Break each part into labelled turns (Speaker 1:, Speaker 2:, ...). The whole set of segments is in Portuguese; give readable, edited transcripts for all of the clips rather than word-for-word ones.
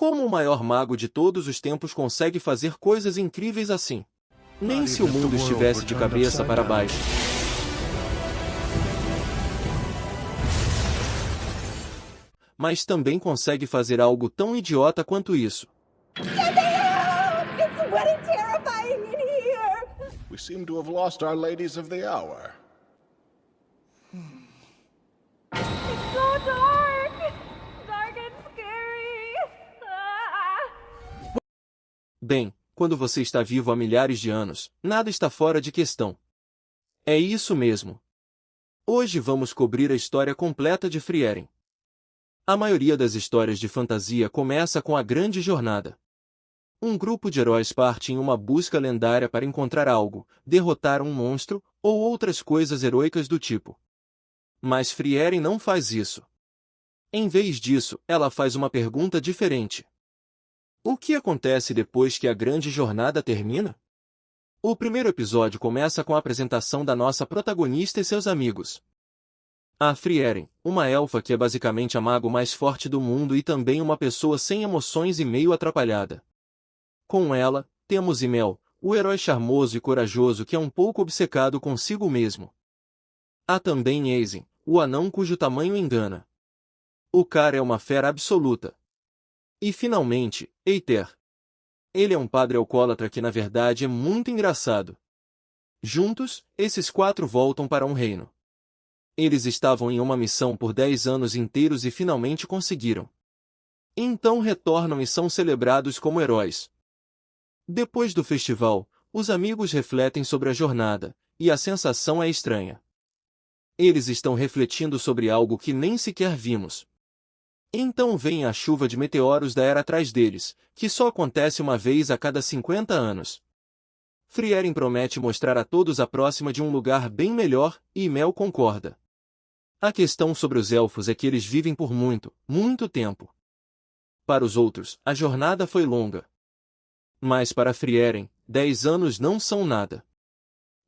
Speaker 1: Como o maior mago de todos os tempos consegue fazer coisas incríveis assim? Nem se o mundo estivesse de cabeça para baixo. Mas também consegue fazer algo tão idiota quanto isso.
Speaker 2: It's wet and terrifying in here!
Speaker 3: We seem to have lost our ladies of the hour.
Speaker 2: It's so dark! Dark and scary! Ah.
Speaker 1: Bem, quando você está vivo há milhares de anos, nada está fora de questão. É isso mesmo. Hoje vamos cobrir a história completa de Frieren. A maioria das histórias de fantasia começa com a grande jornada. Um grupo de heróis parte em uma busca lendária para encontrar algo, derrotar um monstro, ou outras coisas heroicas do tipo. Mas Frieren não faz isso. Em vez disso, ela faz uma pergunta diferente. O que acontece depois que a grande jornada termina? O primeiro episódio começa com a apresentação da nossa protagonista e seus amigos. A Frieren, uma elfa que é basicamente a mago mais forte do mundo e também uma pessoa sem emoções e meio atrapalhada. Com ela, temos Imel, o herói charmoso e corajoso que é um pouco obcecado consigo mesmo. Há também Aizen, o anão cujo tamanho engana. O cara é uma fera absoluta. E finalmente, Eiter. Ele é um padre alcoólatra que na verdade é muito engraçado. Juntos, esses 4 voltam para um reino. Eles estavam em uma missão por 10 anos inteiros e finalmente conseguiram. Então retornam e são celebrados como heróis. Depois do festival, os amigos refletem sobre a jornada, e a sensação é estranha. Eles estão refletindo sobre algo que nem sequer vimos. Então vem a chuva de meteoros da era atrás deles, que só acontece uma vez a cada 50 anos. Frieren promete mostrar a todos a próxima de um lugar bem melhor, e Mel concorda. A questão sobre os elfos é que eles vivem por muito, muito tempo. Para os outros, a jornada foi longa. Mas para Frieren, 10 anos não são nada.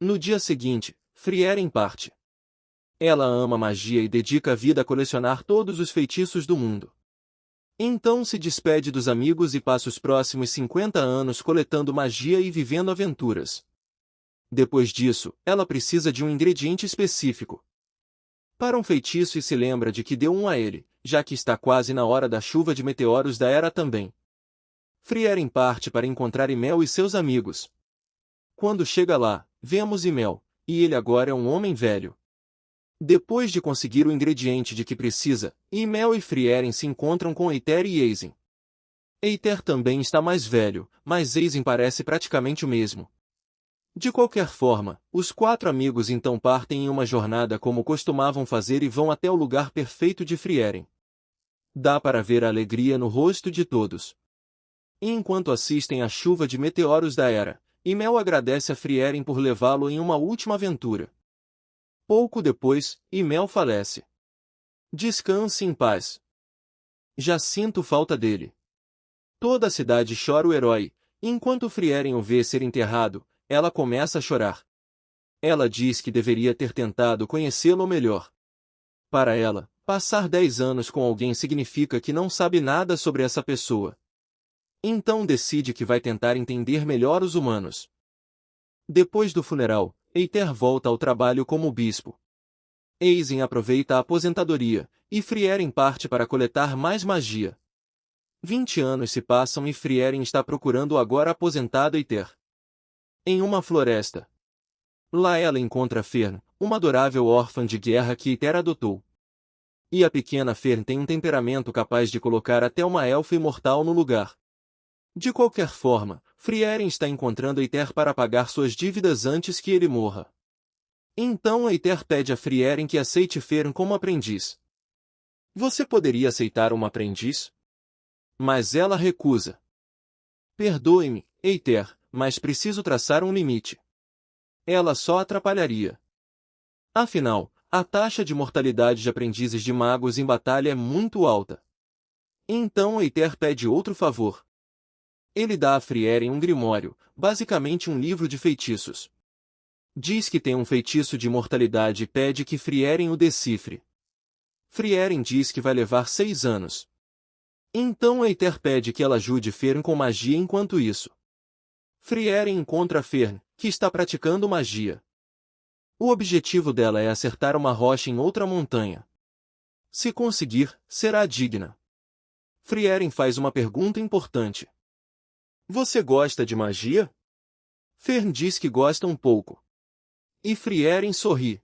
Speaker 1: No dia seguinte, Frieren parte. Ela ama magia e dedica a vida a colecionar todos os feitiços do mundo. Então se despede dos amigos e passa os próximos 50 anos coletando magia e vivendo aventuras. Depois disso, ela precisa de um ingrediente específico para um feitiço e se lembra de que deu um a ele, já que está quase na hora da chuva de meteoros da era também. Frieren parte para encontrar Imel e seus amigos. Quando chega lá, vemos Imel, e ele agora é um homem velho. Depois de conseguir o ingrediente de que precisa, Imel e Frieren se encontram com Eiter e Aizen. Eiter também está mais velho, mas Aizen parece praticamente o mesmo. De qualquer forma, os 4 amigos então partem em uma jornada como costumavam fazer e vão até o lugar perfeito de Frieren. Dá para ver a alegria no rosto de todos. E enquanto assistem à chuva de meteoros da era, Imel agradece a Frieren por levá-lo em uma última aventura. Pouco depois, Imel falece. Descanse em paz. Já sinto falta dele. Toda a cidade chora o herói, e enquanto Frieren o vê ser enterrado, ela começa a chorar. Ela diz que deveria ter tentado conhecê-lo melhor. Para ela, passar 10 anos com alguém significa que não sabe nada sobre essa pessoa. Então decide que vai tentar entender melhor os humanos. Depois do funeral, Eiter volta ao trabalho como bispo. Aizen aproveita a aposentadoria, e Frieren parte para coletar mais magia. 20 anos se passam e Frieren está procurando o agora aposentado Eiter. Em uma floresta. Lá ela encontra Fern, uma adorável órfã de guerra que Eiter adotou. E a pequena Fern tem um temperamento capaz de colocar até uma elfa imortal no lugar. De qualquer forma, Frieren está encontrando Eiter para pagar suas dívidas antes que ele morra. Então Eiter pede a Frieren que aceite Fern como aprendiz. Você poderia aceitar uma aprendiz? Mas ela recusa. Perdoe-me, Eiter, mas preciso traçar um limite. Ela só atrapalharia. Afinal, a taxa de mortalidade de aprendizes de magos em batalha é muito alta. Então Eiter pede outro favor. Ele dá a Frieren um grimório, basicamente um livro de feitiços. Diz que tem um feitiço de imortalidade e pede que Frieren o decifre. Frieren diz que vai levar 6 anos. Então Eiter pede que ela ajude Fern com magia enquanto isso. Frieren encontra Fern, que está praticando magia. O objetivo dela é acertar uma rocha em outra montanha. Se conseguir, será digna. Frieren faz uma pergunta importante. Você gosta de magia? Fern diz que gosta um pouco. E Frieren sorri.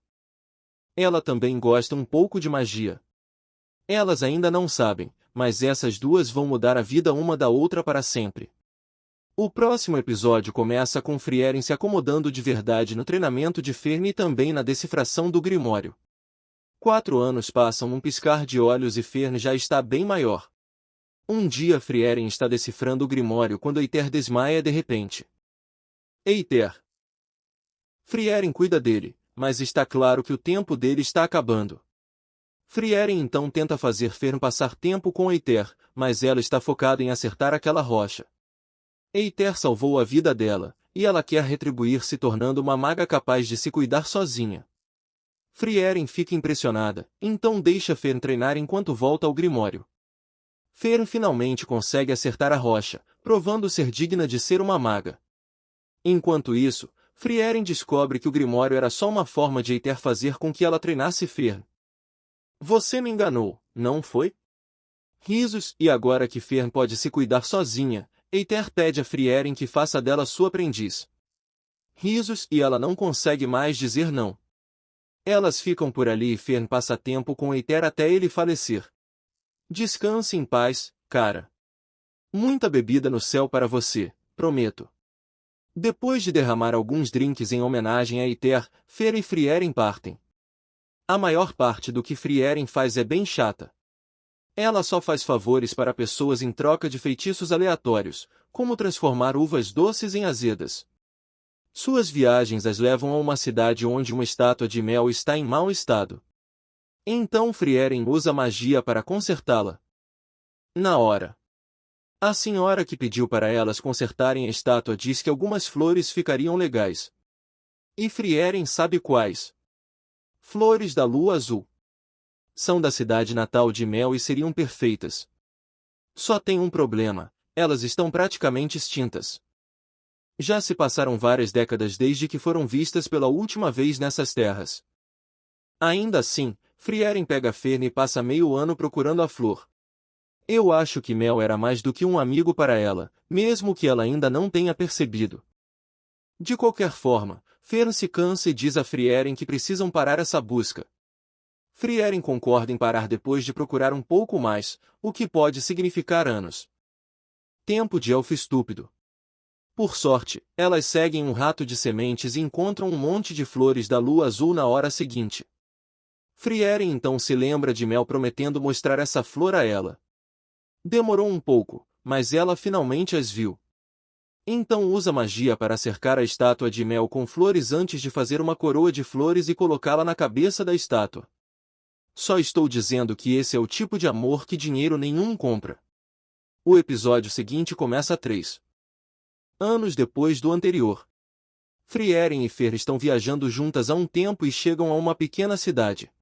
Speaker 1: Ela também gosta um pouco de magia. Elas ainda não sabem, mas essas duas vão mudar a vida uma da outra para sempre. O próximo episódio começa com Frieren se acomodando de verdade no treinamento de Fern e também na decifração do Grimório. 4 anos passam num piscar de olhos e Fern já está bem maior. Um dia Frieren está decifrando o Grimório quando Eiter desmaia de repente. Eiter. Frieren cuida dele, mas está claro que o tempo dele está acabando. Frieren então tenta fazer Fern passar tempo com Eiter, mas ela está focada em acertar aquela rocha. Eiter salvou a vida dela, e ela quer retribuir se tornando uma maga capaz de se cuidar sozinha. Frieren fica impressionada, então deixa Fern treinar enquanto volta ao Grimório. Fern finalmente consegue acertar a rocha, provando ser digna de ser uma maga. Enquanto isso, Frieren descobre que o Grimório era só uma forma de Eiter fazer com que ela treinasse Fern. Você me enganou, não foi? Risos, e agora que Fern pode se cuidar sozinha, Eiter pede a Frieren que faça dela sua aprendiz. Risos, e ela não consegue mais dizer não. Elas ficam por ali e Fern passa tempo com Eiter até ele falecer. Descanse em paz, cara. Muita bebida no céu para você, prometo. Depois de derramar alguns drinks em homenagem a Eiter, Fer e Frieren partem. A maior parte do que Frieren faz é bem chata. Ela só faz favores para pessoas em troca de feitiços aleatórios, como transformar uvas doces em azedas. Suas viagens as levam a uma cidade onde uma estátua de Mel está em mau estado. Então Frieren usa magia para consertá-la. Na hora. A senhora que pediu para elas consertarem a estátua diz que algumas flores ficariam legais. E Frieren sabe quais. Flores da lua azul. São da cidade natal de Mel e seriam perfeitas. Só tem um problema, elas estão praticamente extintas. Já se passaram várias décadas desde que foram vistas pela última vez nessas terras. Ainda assim, Frieren pega Fern e passa meio ano procurando a flor. Eu acho que Mel era mais do que um amigo para ela, mesmo que ela ainda não tenha percebido. De qualquer forma, Fern se cansa e diz a Frieren que precisam parar essa busca. Frieren concorda em parar depois de procurar um pouco mais, o que pode significar anos. Tempo de elfo estúpido. Por sorte, elas seguem um rato de sementes e encontram um monte de flores da lua azul na hora seguinte. Frieren então se lembra de Mel prometendo mostrar essa flor a ela. Demorou um pouco, mas ela finalmente as viu. Então usa magia para cercar a estátua de Mel com flores antes de fazer uma coroa de flores e colocá-la na cabeça da estátua. Só estou dizendo que esse é o tipo de amor que dinheiro nenhum compra. O episódio seguinte começa 3 anos depois do anterior. Frieren e Fer estão viajando juntas há um tempo e chegam a uma pequena cidade.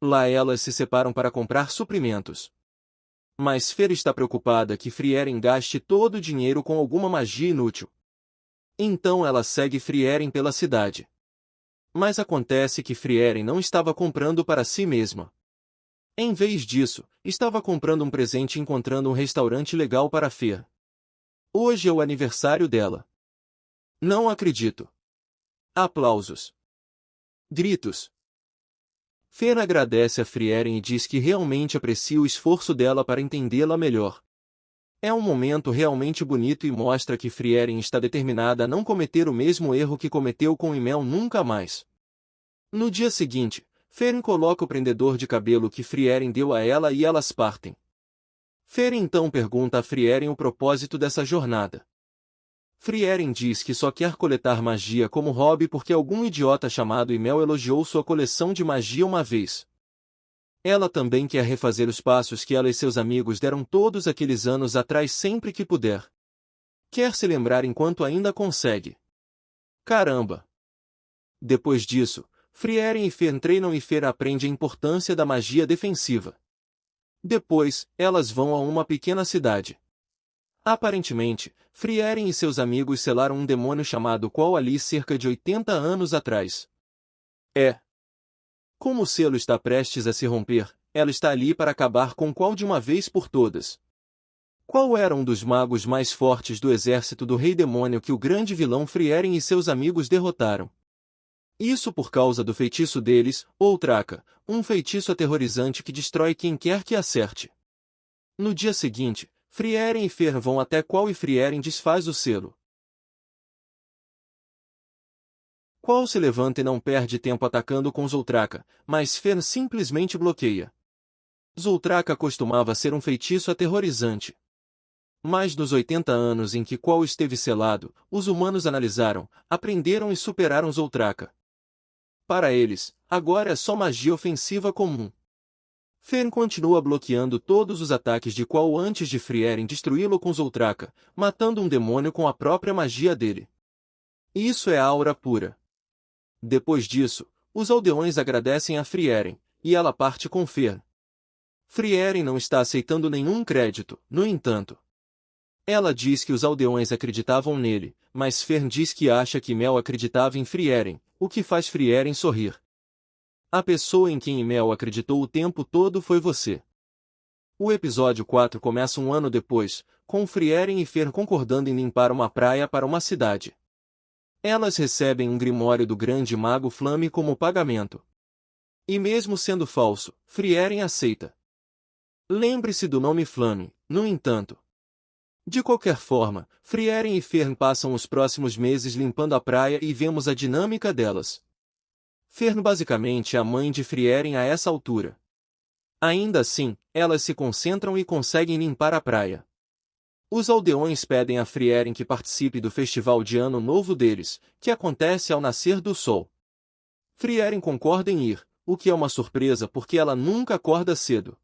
Speaker 1: Lá elas se separam para comprar suprimentos. Mas Fer está preocupada que Frieren gaste todo o dinheiro com alguma magia inútil. Então ela segue Frieren pela cidade. Mas acontece que Frieren não estava comprando para si mesma. Em vez disso, estava comprando um presente e encontrando um restaurante legal para Fer. Hoje é o aniversário dela. Não acredito. Aplausos. Gritos. Fer agradece a Frieren e diz que realmente aprecia o esforço dela para entendê-la melhor. É um momento realmente bonito e mostra que Frieren está determinada a não cometer o mesmo erro que cometeu com Imel nunca mais. No dia seguinte, Fer coloca o prendedor de cabelo que Frieren deu a ela e elas partem. Fer então pergunta a Frieren o propósito dessa jornada. Frieren diz que só quer coletar magia como hobby porque algum idiota chamado Imel elogiou sua coleção de magia uma vez. Ela também quer refazer os passos que ela e seus amigos deram todos aqueles anos atrás sempre que puder. Quer se lembrar enquanto ainda consegue. Caramba! Depois disso, Frieren e Fer treinam e Fer aprende a importância da magia defensiva. Depois, elas vão a uma pequena cidade. Aparentemente, Frieren e seus amigos selaram um demônio chamado Qual ali cerca de 80 anos atrás. Como o selo está prestes a se romper, ela está ali para acabar com Qual de uma vez por todas. Qual era um dos magos mais fortes do exército do Rei Demônio que o grande vilão Frieren e seus amigos derrotaram? Isso por causa do feitiço deles, Outraka, um feitiço aterrorizante que destrói quem quer que acerte. No dia seguinte, Frieren e Fer vão até Qual e Frieren desfaz o selo. Qual se levanta e não perde tempo atacando com Zoutraka, mas Fer simplesmente bloqueia. Zoutraka costumava ser um feitiço aterrorizante. Mas nos 80 anos em que Qual esteve selado, os humanos analisaram, aprenderam e superaram Zoutraka. Para eles, agora é só magia ofensiva comum. Fer continua bloqueando todos os ataques de Qual antes de Frieren destruí-lo com Zoutraka, matando um demônio com a própria magia dele. Isso é aura pura. Depois disso, os aldeões agradecem a Frieren, e ela parte com Fer. Frieren não está aceitando nenhum crédito, no entanto. Ela diz que os aldeões acreditavam nele, mas Fer diz que acha que Mel acreditava em Frieren, o que faz Frieren sorrir. A pessoa em quem Mel acreditou o tempo todo foi você. O episódio 4 começa um ano depois, com Frieren e Fer concordando em limpar uma praia para uma cidade. Elas recebem um grimório do grande mago Flame como pagamento. E mesmo sendo falso, Frieren aceita. Lembre-se do nome Flame, no entanto. De qualquer forma, Frieren e Fern passam os próximos meses limpando a praia e vemos a dinâmica delas. Fern basicamente é a mãe de Frieren a essa altura. Ainda assim, elas se concentram e conseguem limpar a praia. Os aldeões pedem a Frieren que participe do festival de Ano Novo deles, que acontece ao nascer do sol. Frieren concorda em ir, o que é uma surpresa porque ela nunca acorda cedo.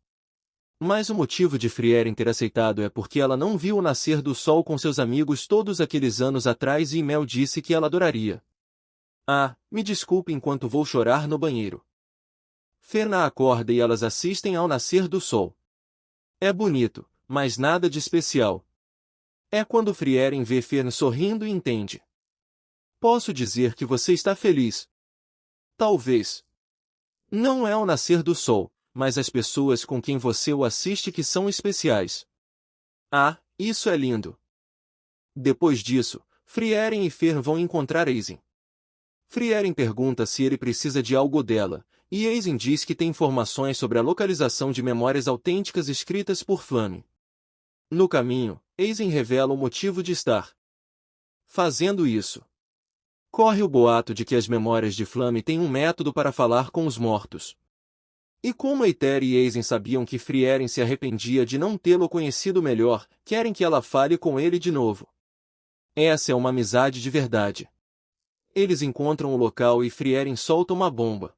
Speaker 1: Mas o motivo de Frieren ter aceitado é porque ela não viu o nascer do sol com seus amigos todos aqueles anos atrás e Mel disse que ela adoraria. Ah, me desculpe enquanto vou chorar no banheiro. Ferna acorda e elas assistem ao nascer do sol. É bonito, mas nada de especial. É quando Frieren vê Fern sorrindo e entende. Posso dizer que você está feliz? Talvez. Não é ao nascer do sol, mas as pessoas com quem você o assiste que são especiais. Ah, isso é lindo. Depois disso, Frieren e Fern vão encontrar Aizen. Frieren pergunta se ele precisa de algo dela, e Aizen diz que tem informações sobre a localização de memórias autênticas escritas por Flame. No caminho, Aizen revela o motivo de estar fazendo isso. Corre o boato de que as memórias de Flame têm um método para falar com os mortos. E como Either e Aizen sabiam que Frieren se arrependia de não tê-lo conhecido melhor, querem que ela fale com ele de novo. Essa é uma amizade de verdade. Eles encontram o local e Frieren solta uma bomba.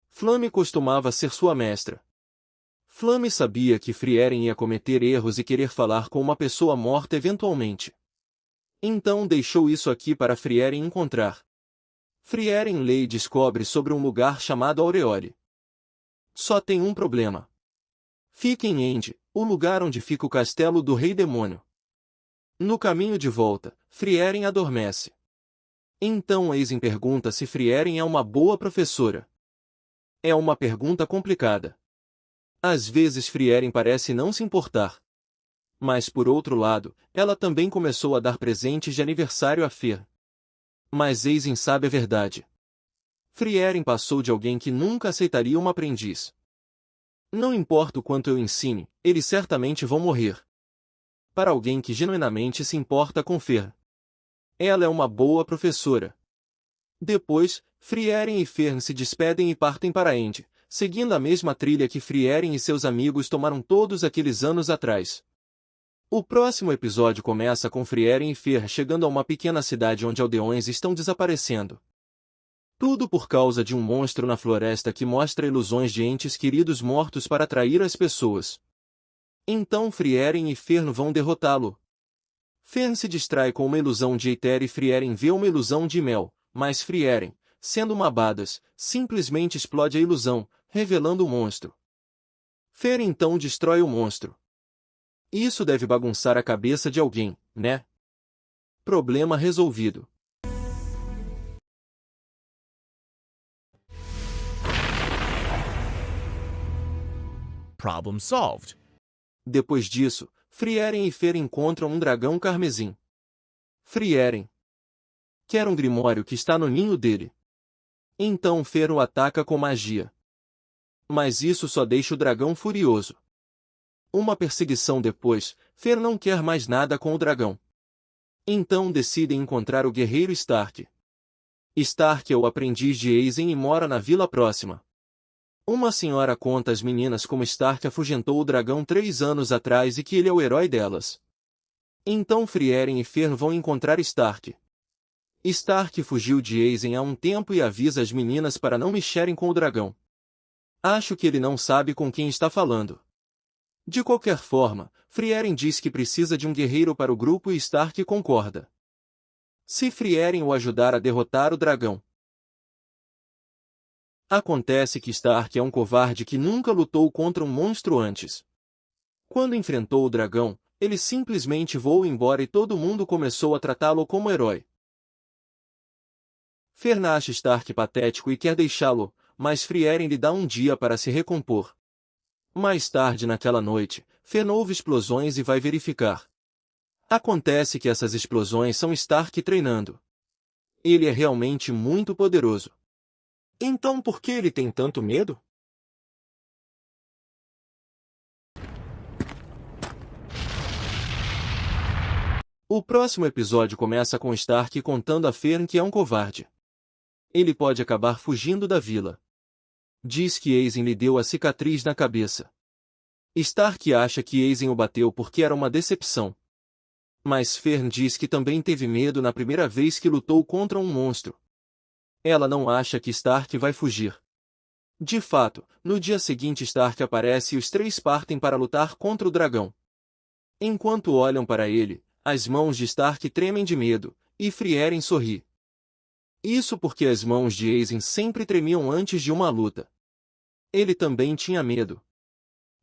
Speaker 1: Flame costumava ser sua mestra. Flame sabia que Frieren ia cometer erros e querer falar com uma pessoa morta eventualmente. Então deixou isso aqui para Frieren encontrar. Frieren lê e descobre sobre um lugar chamado Aureole. Só tem um problema. Fica em End, o lugar onde fica o castelo do Rei Demônio. No caminho de volta, Frieren adormece. Então Aizen pergunta se Frieren é uma boa professora. É uma pergunta complicada. Às vezes Frieren parece não se importar. Mas por outro lado, ela também começou a dar presentes de aniversário a Fer. Mas Aizen sabe a verdade. Frieren passou de alguém que nunca aceitaria uma aprendiz. Não importa o quanto eu ensine, eles certamente vão morrer. Para alguém que genuinamente se importa com Fer. Ela é uma boa professora. Depois, Frieren e Fern se despedem e partem para End, seguindo a mesma trilha que Frieren e seus amigos tomaram todos aqueles anos atrás. O próximo episódio começa com Frieren e Fer chegando a uma pequena cidade onde aldeões estão desaparecendo. Tudo por causa de um monstro na floresta que mostra ilusões de entes queridos mortos para atrair as pessoas. Então Frieren e Fern vão derrotá-lo. Fern se distrai com uma ilusão de Either e Frieren vê uma ilusão de Mel, mas Frieren, sendo uma badass, simplesmente explode a ilusão, revelando o monstro. Fer então destrói o monstro. Isso deve bagunçar a cabeça de alguém, né? Problema resolvido.
Speaker 4: Problem solved.
Speaker 1: Depois disso, Frieren e Fer encontram um dragão carmesim. Frieren quer um grimório que está no ninho dele. Então Fer o ataca com magia. Mas isso só deixa o dragão furioso. Uma perseguição depois, Fer não quer mais nada com o dragão. Então decidem encontrar o guerreiro Stark. Stark é o aprendiz de Eisen e mora na vila próxima. Uma senhora conta às meninas como Stark afugentou o dragão 3 anos atrás e que ele é o herói delas. Então Frieren e Fer vão encontrar Stark. Stark fugiu de Eisen há um tempo e avisa as meninas para não mexerem com o dragão. Acho que ele não sabe com quem está falando. De qualquer forma, Frieren diz que precisa de um guerreiro para o grupo e Stark concorda. Se Frieren o ajudar a derrotar o dragão. Acontece que Stark é um covarde que nunca lutou contra um monstro antes. Quando enfrentou o dragão, ele simplesmente voou embora e todo mundo começou a tratá-lo como herói. Fer acha Stark patético e quer deixá-lo, mas Frieren lhe dá um dia para se recompor. Mais tarde naquela noite, Fer ouve explosões e vai verificar. Acontece que essas explosões são Stark treinando. Ele é realmente muito poderoso. Então por que ele tem tanto medo? O próximo episódio começa com Stark contando a Fern que é um covarde. Ele pode acabar fugindo da vila. Diz que Eisen lhe deu a cicatriz na cabeça. Stark acha que Eisen o bateu porque era uma decepção. Mas Fern diz que também teve medo na primeira vez que lutou contra um monstro. Ela não acha que Stark vai fugir. De fato, no dia seguinte Stark aparece e os três partem para lutar contra o dragão. Enquanto olham para ele, as mãos de Stark tremem de medo, e Frieren sorri. Isso porque as mãos de Eisen sempre tremiam antes de uma luta. Ele também tinha medo.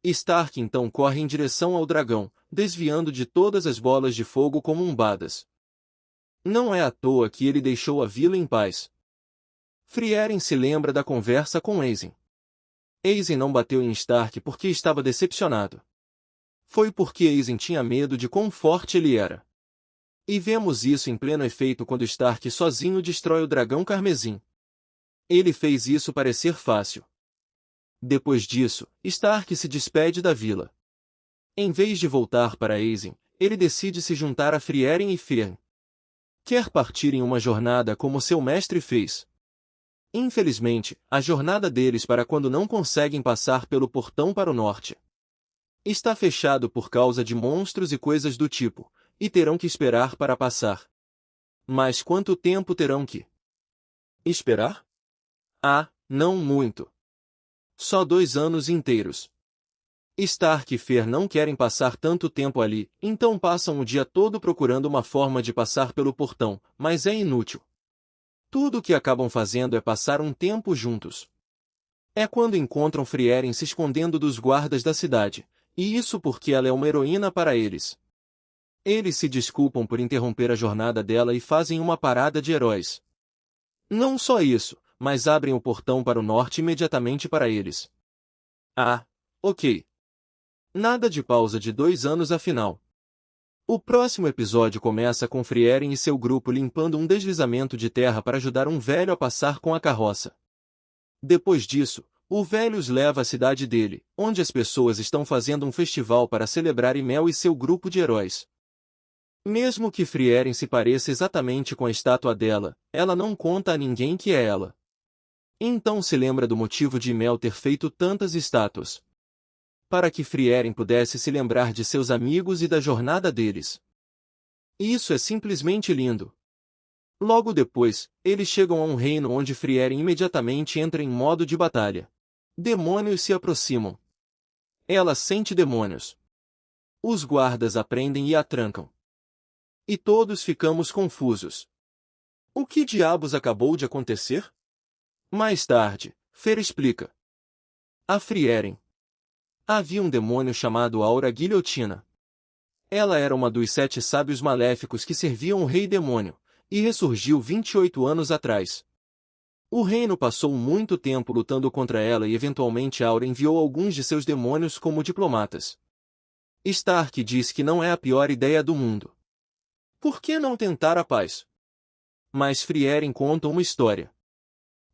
Speaker 1: Stark então corre em direção ao dragão, desviando de todas as bolas de fogo como umbadas. Não é à toa que ele deixou a vila em paz. Frieren se lembra da conversa com Eisen. Eisen não bateu em Stark porque estava decepcionado. Foi porque Eisen tinha medo de quão forte ele era. E vemos isso em pleno efeito quando Stark sozinho destrói o dragão carmesim. Ele fez isso parecer fácil. Depois disso, Stark se despede da vila. Em vez de voltar para Eisen, ele decide se juntar a Frieren e Fern. Quer partir em uma jornada como seu mestre fez. Infelizmente, a jornada deles para quando não conseguem passar pelo portão para o norte. Está fechado por causa de monstros e coisas do tipo, e terão que esperar para passar. Mas quanto tempo terão que esperar? Ah, não muito. Só 2 anos inteiros. Stark e Fer não querem passar tanto tempo ali, então passam o dia todo procurando uma forma de passar pelo portão, mas é inútil. Tudo o que acabam fazendo é passar um tempo juntos. É quando encontram Frieren se escondendo dos guardas da cidade, e isso porque ela é uma heroína para eles. Eles se desculpam por interromper a jornada dela e fazem uma parada de heróis. Não só isso, mas abrem o portão para o norte imediatamente para eles. Ah, ok. Nada de pausa de 2 anos afinal. O próximo episódio começa com Frieren e seu grupo limpando um deslizamento de terra para ajudar um velho a passar com a carroça. Depois disso, o velho os leva à cidade dele, onde as pessoas estão fazendo um festival para celebrar Mel e seu grupo de heróis. Mesmo que Frieren se pareça exatamente com a estátua dela, ela não conta a ninguém que é ela. Então se lembra do motivo de Mel ter feito tantas estátuas. Para que Frieren pudesse se lembrar de seus amigos e da jornada deles. Isso é simplesmente lindo. Logo depois, eles chegam a um reino onde Frieren imediatamente entra em modo de batalha. Demônios se aproximam. Ela sente demônios. Os guardas aprendem e a trancam. E todos ficamos confusos. O que diabos acabou de acontecer? Mais tarde, Fer explica. A Frieren. Havia um demônio chamado Aura Guilhotina. Ela era uma dos 7 sábios maléficos que serviam o rei demônio, e ressurgiu 28 anos atrás. O reino passou muito tempo lutando contra ela e eventualmente Aura enviou alguns de seus demônios como diplomatas. Stark diz que não é a pior ideia do mundo. Por que não tentar a paz? Mas Frieren conta uma história.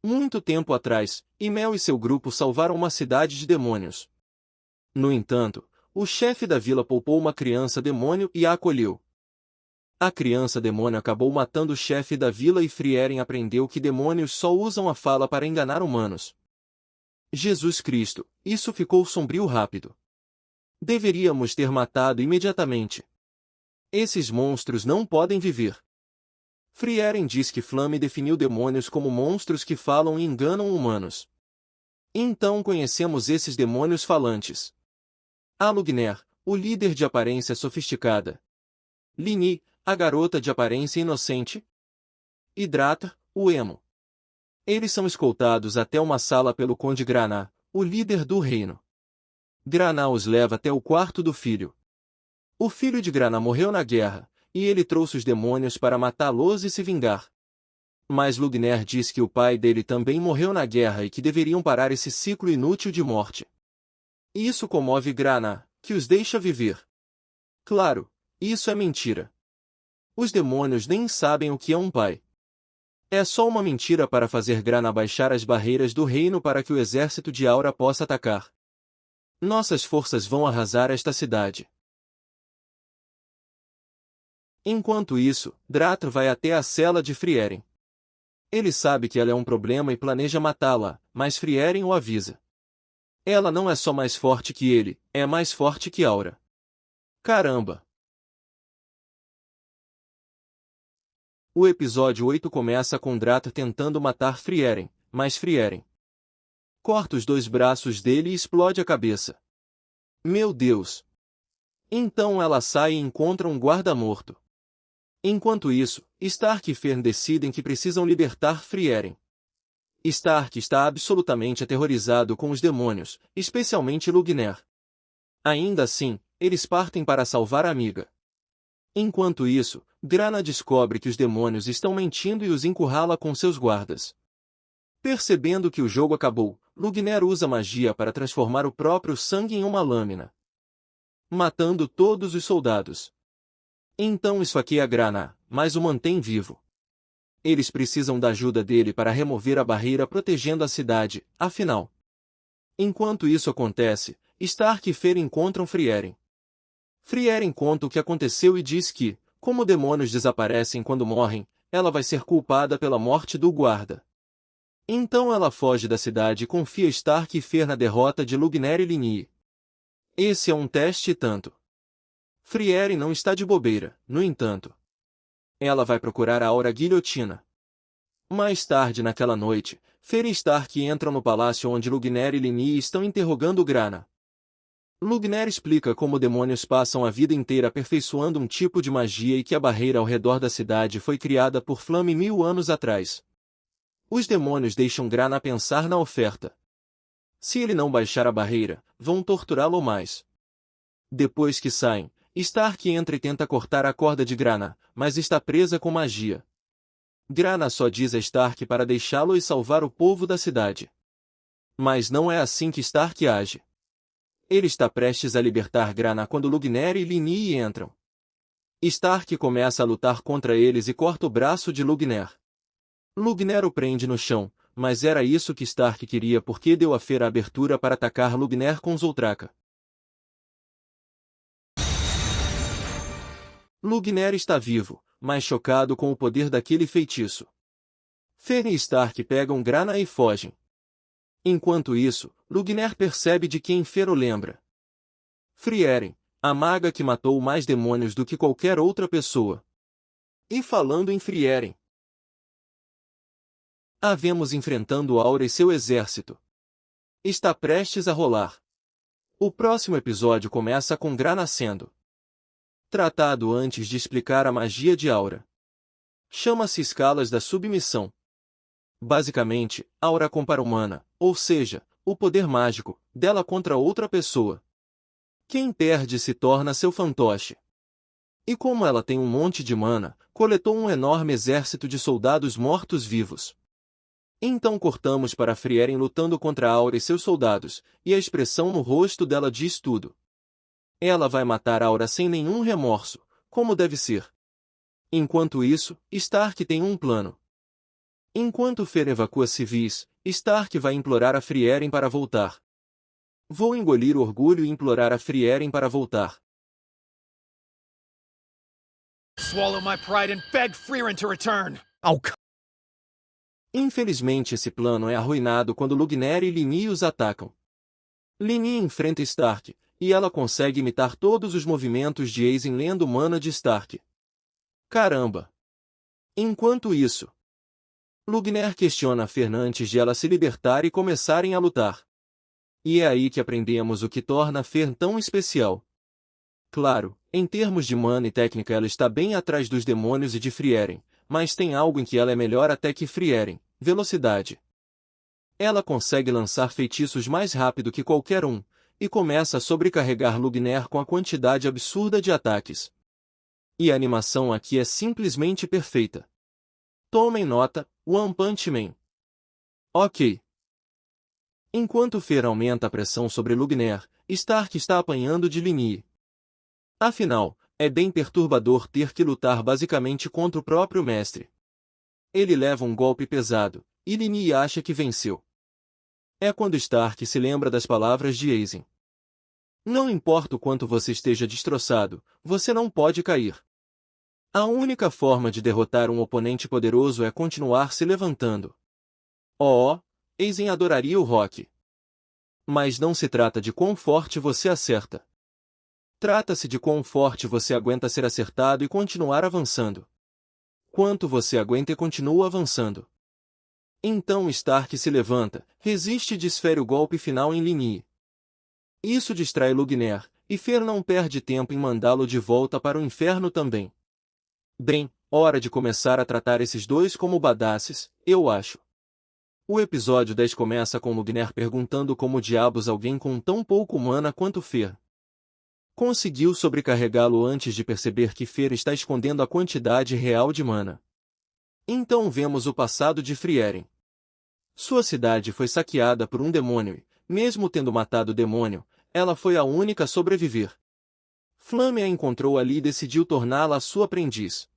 Speaker 1: Muito tempo atrás, Imel e seu grupo salvaram uma cidade de demônios. No entanto, o chefe da vila poupou uma criança demônio e a acolheu. A criança demônio acabou matando o chefe da vila e Frieren aprendeu que demônios só usam a fala para enganar humanos. Jesus Cristo, isso ficou sombrio rápido. Deveríamos ter matado imediatamente. Esses monstros não podem viver. Frieren diz que Flamme definiu demônios como monstros que falam e enganam humanos. Então conhecemos esses demônios falantes. Alugner, o líder de aparência sofisticada. Lini, a garota de aparência inocente. E Dratar, o emo. Eles são escoltados até uma sala pelo Conde Graná, o líder do reino. Graná os leva até o quarto do filho. O filho de Graná morreu na guerra, e ele trouxe os demônios para matá-los e se vingar. Mas Lugner diz que o pai dele também morreu na guerra e que deveriam parar esse ciclo inútil de morte. Isso comove Graná, que os deixa viver. Claro, isso é mentira. Os demônios nem sabem o que é um pai. É só uma mentira para fazer Graná baixar as barreiras do reino para que o exército de Aura possa atacar. Nossas forças vão arrasar esta cidade. Enquanto isso, Dratar vai até a cela de Frieren. Ele sabe que ela é um problema e planeja matá-la, mas Frieren o avisa. Ela não é só mais forte que ele, é mais forte que Aura. Caramba! O episódio 8 começa com Dratar tentando matar Frieren, mas Frieren corta os 2 braços dele e explode a cabeça. Meu Deus! Então ela sai e encontra um guarda morto. Enquanto isso, Stark e Fern decidem que precisam libertar Frieren. Stark está absolutamente aterrorizado com os demônios, especialmente Lugner. Ainda assim, eles partem para salvar a amiga. Enquanto isso, Graná descobre que os demônios estão mentindo e os encurrala com seus guardas. Percebendo que o jogo acabou, Lugner usa magia para transformar o próprio sangue em uma lâmina, matando todos os soldados. Então esfaqueia Graná, mas o mantém vivo. Eles precisam da ajuda dele para remover a barreira protegendo a cidade, afinal. Enquanto isso acontece, Stark e Fer encontram Frieren. Frieren conta o que aconteceu e diz que, como demônios desaparecem quando morrem, ela vai ser culpada pela morte do guarda. Então ela foge da cidade e confia Stark e Fer na derrota de Lugner e Lini. Esse é um teste e tanto. Frieren não está de bobeira, no entanto. Ela vai procurar a Aura Guilhotina. Mais tarde naquela noite, Fer e Stark entram no palácio onde Lugner e Lini estão interrogando Graná. Lugner explica como demônios passam a vida inteira aperfeiçoando um tipo de magia e que a barreira ao redor da cidade foi criada por Flamme 1000 anos atrás. Os demônios deixam Graná pensar na oferta. Se ele não baixar a barreira, vão torturá-lo mais. Depois que saem, Stark entra e tenta cortar a corda de Graná, mas está presa com magia. Graná só diz a Stark para deixá-lo e salvar o povo da cidade. Mas não é assim que Stark age. Ele está prestes a libertar Graná quando Lugner e Lini entram. Stark começa a lutar contra eles e corta o braço de Lugner. Lugner o prende no chão, mas era isso que Stark queria porque deu a Fer a abertura para atacar Lugner com Zoltraka. Lugner está vivo, mas chocado com o poder daquele feitiço. Fer e Stark pegam Graná e fogem. Enquanto isso, Lugner percebe de quem Fer o lembra. Frieren, a maga que matou mais demônios do que qualquer outra pessoa. E falando em Frieren, a vemos enfrentando Aura e seu exército. Está prestes a rolar. O próximo episódio começa com Graná sendo tratado antes de explicar a magia de Aura. Chama-se escalas da submissão. Basicamente, Aura compara humana, ou seja, o poder mágico, dela contra outra pessoa. Quem perde se torna seu fantoche. E como ela tem um monte de mana, coletou um enorme exército de soldados mortos-vivos. Então cortamos para Frieren lutando contra Aura e seus soldados, e a expressão no rosto dela diz tudo. Ela vai matar Aura sem nenhum remorso, como deve ser. Enquanto isso, Stark tem um plano. Enquanto Fer evacua civis, Stark vai implorar a Frieren para voltar. Vou engolir o orgulho e implorar a Frieren para voltar.
Speaker 4: Swallow my pride and beg Frieren to return. Oh,
Speaker 1: Infelizmente esse plano é arruinado quando Lugner e Lyney os atacam. Lyney enfrenta Stark, e ela consegue imitar todos os movimentos de Aesin lendo mana de Stark. Caramba! Enquanto isso, Lugner questiona Fer antes de ela se libertar e começarem a lutar. E é aí que aprendemos o que torna Fer tão especial. Claro, em termos de mana e técnica ela está bem atrás dos demônios e de Frieren, mas tem algo em que ela é melhor até que Frieren: velocidade. Ela consegue lançar feitiços mais rápido que qualquer um, e começa a sobrecarregar Lugner com a quantidade absurda de ataques. E a animação aqui é simplesmente perfeita. Tomem nota, One Punch Man. Ok. Enquanto Fer aumenta a pressão sobre Lugner, Stark está apanhando de Lyney. Afinal, é bem perturbador ter que lutar basicamente contra o próprio mestre. Ele leva um golpe pesado, e Lyney acha que venceu. É quando Stark se lembra das palavras de Aesin. Não importa o quanto você esteja destroçado, você não pode cair. A única forma de derrotar um oponente poderoso é continuar se levantando. Oh, Aesin adoraria o rock. Mas não se trata de quão forte você acerta. Trata-se de quão forte você aguenta ser acertado e continuar avançando. Quanto você aguenta e continua avançando. Então Stark se levanta, resiste e desfere o golpe final em Lyney. Isso distrai Lugner, e Fer não perde tempo em mandá-lo de volta para o inferno também. Bem, hora de começar a tratar esses dois como badasses, eu acho. O episódio 10 começa com Lugner perguntando como diabos alguém com tão pouco mana quanto Fer conseguiu sobrecarregá-lo antes de perceber que Fer está escondendo a quantidade real de mana. Então vemos o passado de Frieren. Sua cidade foi saqueada por um demônio e, mesmo tendo matado o demônio, ela foi a única a sobreviver. Flamme a encontrou ali e decidiu torná-la sua aprendiz.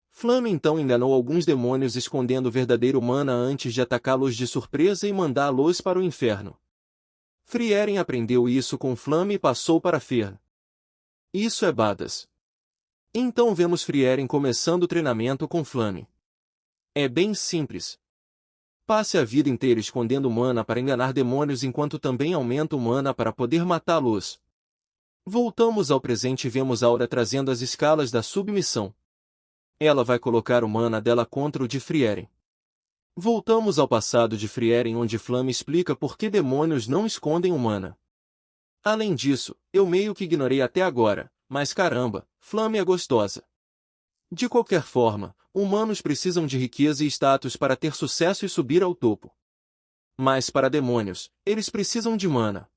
Speaker 1: Flamme então enganou alguns demônios escondendo o verdadeiro mana antes de atacá-los de surpresa e mandá-los para o inferno. Frieren aprendeu isso com Flamme e passou para Fer. Isso é badass. Então vemos Frieren começando o treinamento com Flamme. É bem simples. Passe a vida inteira escondendo mana para enganar demônios enquanto também aumenta o mana para poder matá-los. Voltamos ao presente e vemos Aura trazendo as escalas da submissão. Ela vai colocar o mana dela contra o de Frieren. Voltamos ao passado de Frieren onde Flamme explica por que demônios não escondem o mana. Além disso, eu meio que ignorei até agora, mas caramba, Flamme é gostosa. De qualquer forma, humanos precisam de riqueza e status para ter sucesso e subir ao topo. Mas para demônios, eles precisam de mana.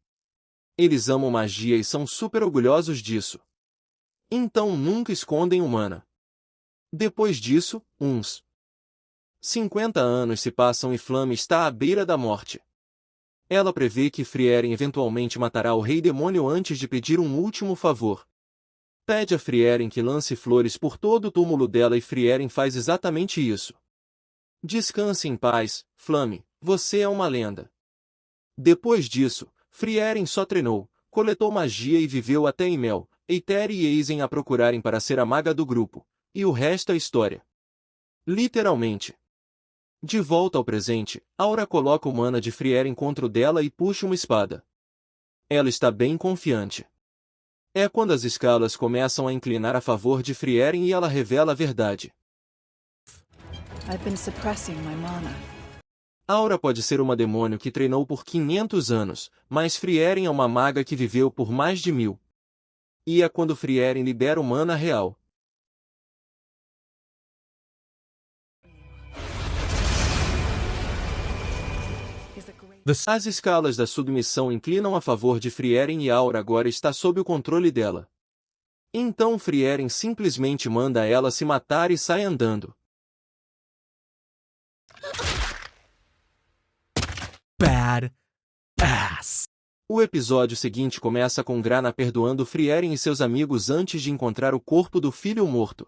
Speaker 1: Eles amam magia e são super orgulhosos disso. Então nunca escondem o mana. Depois disso, uns 50 anos se passam e Flamme está à beira da morte. Ela prevê que Frieren eventualmente matará o Rei Demônio antes de pedir um último favor. Pede a Frieren que lance flores por todo o túmulo dela e Frieren faz exatamente isso. Descanse em paz, Flamme, você é uma lenda. Depois disso, Frieren só treinou, coletou magia e viveu até Imel, Either e Aesin a procurarem para ser a maga do grupo, e o resto é história. Literalmente. De volta ao presente, Aura coloca o mana de Frieren contra o dela e puxa uma espada. Ela está bem confiante. É quando as escalas começam a inclinar a favor de Frieren e ela revela a verdade.
Speaker 5: I've been suppressing my mana.
Speaker 1: Aura pode ser uma demônio que treinou por 500 anos, mas Frieren é uma maga que viveu por mais de 1000. E é quando Frieren libera o mana real.
Speaker 5: Is a great
Speaker 1: As escalas da submissão inclinam a favor de Frieren e Aura agora está sob o controle dela. Então Frieren simplesmente manda ela se matar e sai andando.
Speaker 6: Bad ass.
Speaker 1: O episódio seguinte começa com Grana perdoando Frieren e seus amigos antes de encontrar o corpo do filho morto.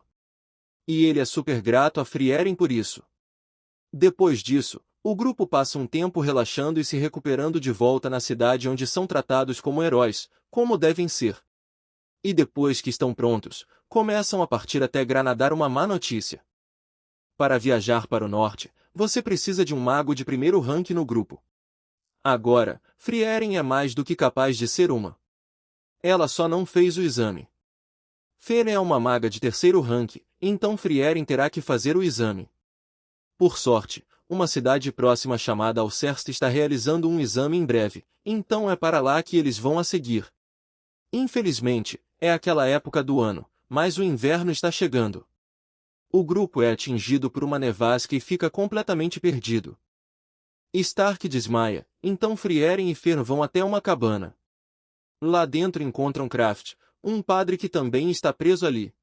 Speaker 1: E ele é super grato a Frieren por isso. Depois disso, o grupo passa um tempo relaxando e se recuperando de volta na cidade onde são tratados como heróis, como devem ser. E depois que estão prontos, começam a partir até Grana dar uma má notícia. Para viajar para o norte, você precisa de um mago de primeiro rank no grupo. Agora, Frieren é mais do que capaz de ser uma. Ela só não fez o exame. Fene é uma maga de terceiro rank, então Frieren terá que fazer o exame. Por sorte, uma cidade próxima chamada Alceste está realizando um exame em breve, então é para lá que eles vão a seguir. Infelizmente, é aquela época do ano, mas o inverno está chegando. O grupo é atingido por uma nevasca e fica completamente perdido. Stark desmaia, então Frieren e Fern vão até uma cabana. Lá dentro encontram Kraft, um padre que também está preso ali.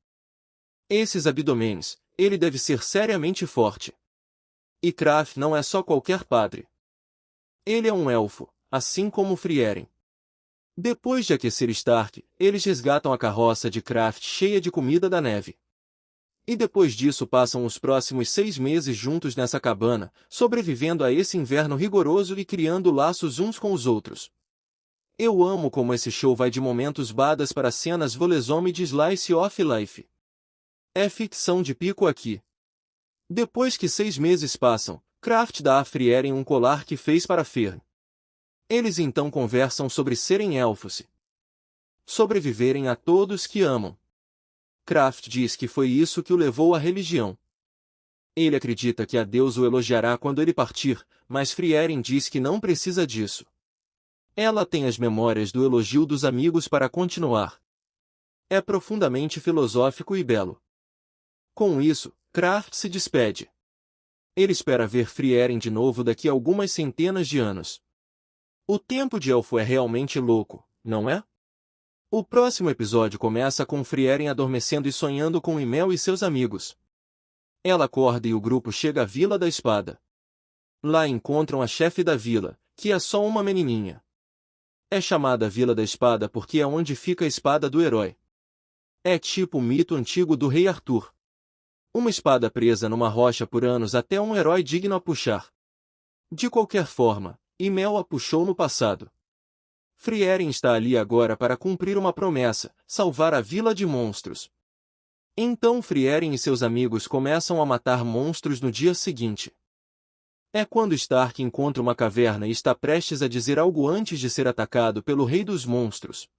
Speaker 1: Esses abdômenes, ele deve ser seriamente forte. E Kraft não é só qualquer padre. Ele é um elfo, assim como Frieren. Depois de aquecer Stark, eles resgatam a carroça de Kraft cheia de comida da neve. E depois disso passam os próximos 6 meses juntos nessa cabana, sobrevivendo a esse inverno rigoroso e criando laços uns com os outros. Eu amo como esse show vai de momentos badas para cenas volesome de Slice of Life. É ficção de pico aqui. Depois que 6 meses passam, Kraft dá a Frieren um colar que fez para Fern. Eles então conversam sobre serem elfos. Sobreviverem a todos que amam. Kraft diz que foi isso que o levou à religião. Ele acredita que a Deus o elogiará quando ele partir, mas Frieren diz que não precisa disso. Ela tem as memórias do elogio dos amigos para continuar. É profundamente filosófico e belo. Com isso, Kraft se despede. Ele espera ver Frieren de novo daqui a algumas centenas de anos. O tempo de elfo é realmente louco, não é? O próximo episódio começa com Frieren adormecendo e sonhando com Imel e seus amigos. Ela acorda e o grupo chega à Vila da Espada. Lá encontram a chefe da vila, que é só uma menininha. É chamada Vila da Espada porque é onde fica a espada do herói. É tipo o mito antigo do rei Arthur. Uma espada presa numa rocha por anos até um herói digno a puxar. De qualquer forma, Imel a puxou no passado. Frieren está ali agora para cumprir uma promessa, salvar a vila de monstros. Então Frieren e seus amigos começam a matar monstros no dia seguinte. É quando Stark encontra uma caverna e está prestes a dizer algo antes de ser atacado pelo rei dos monstros.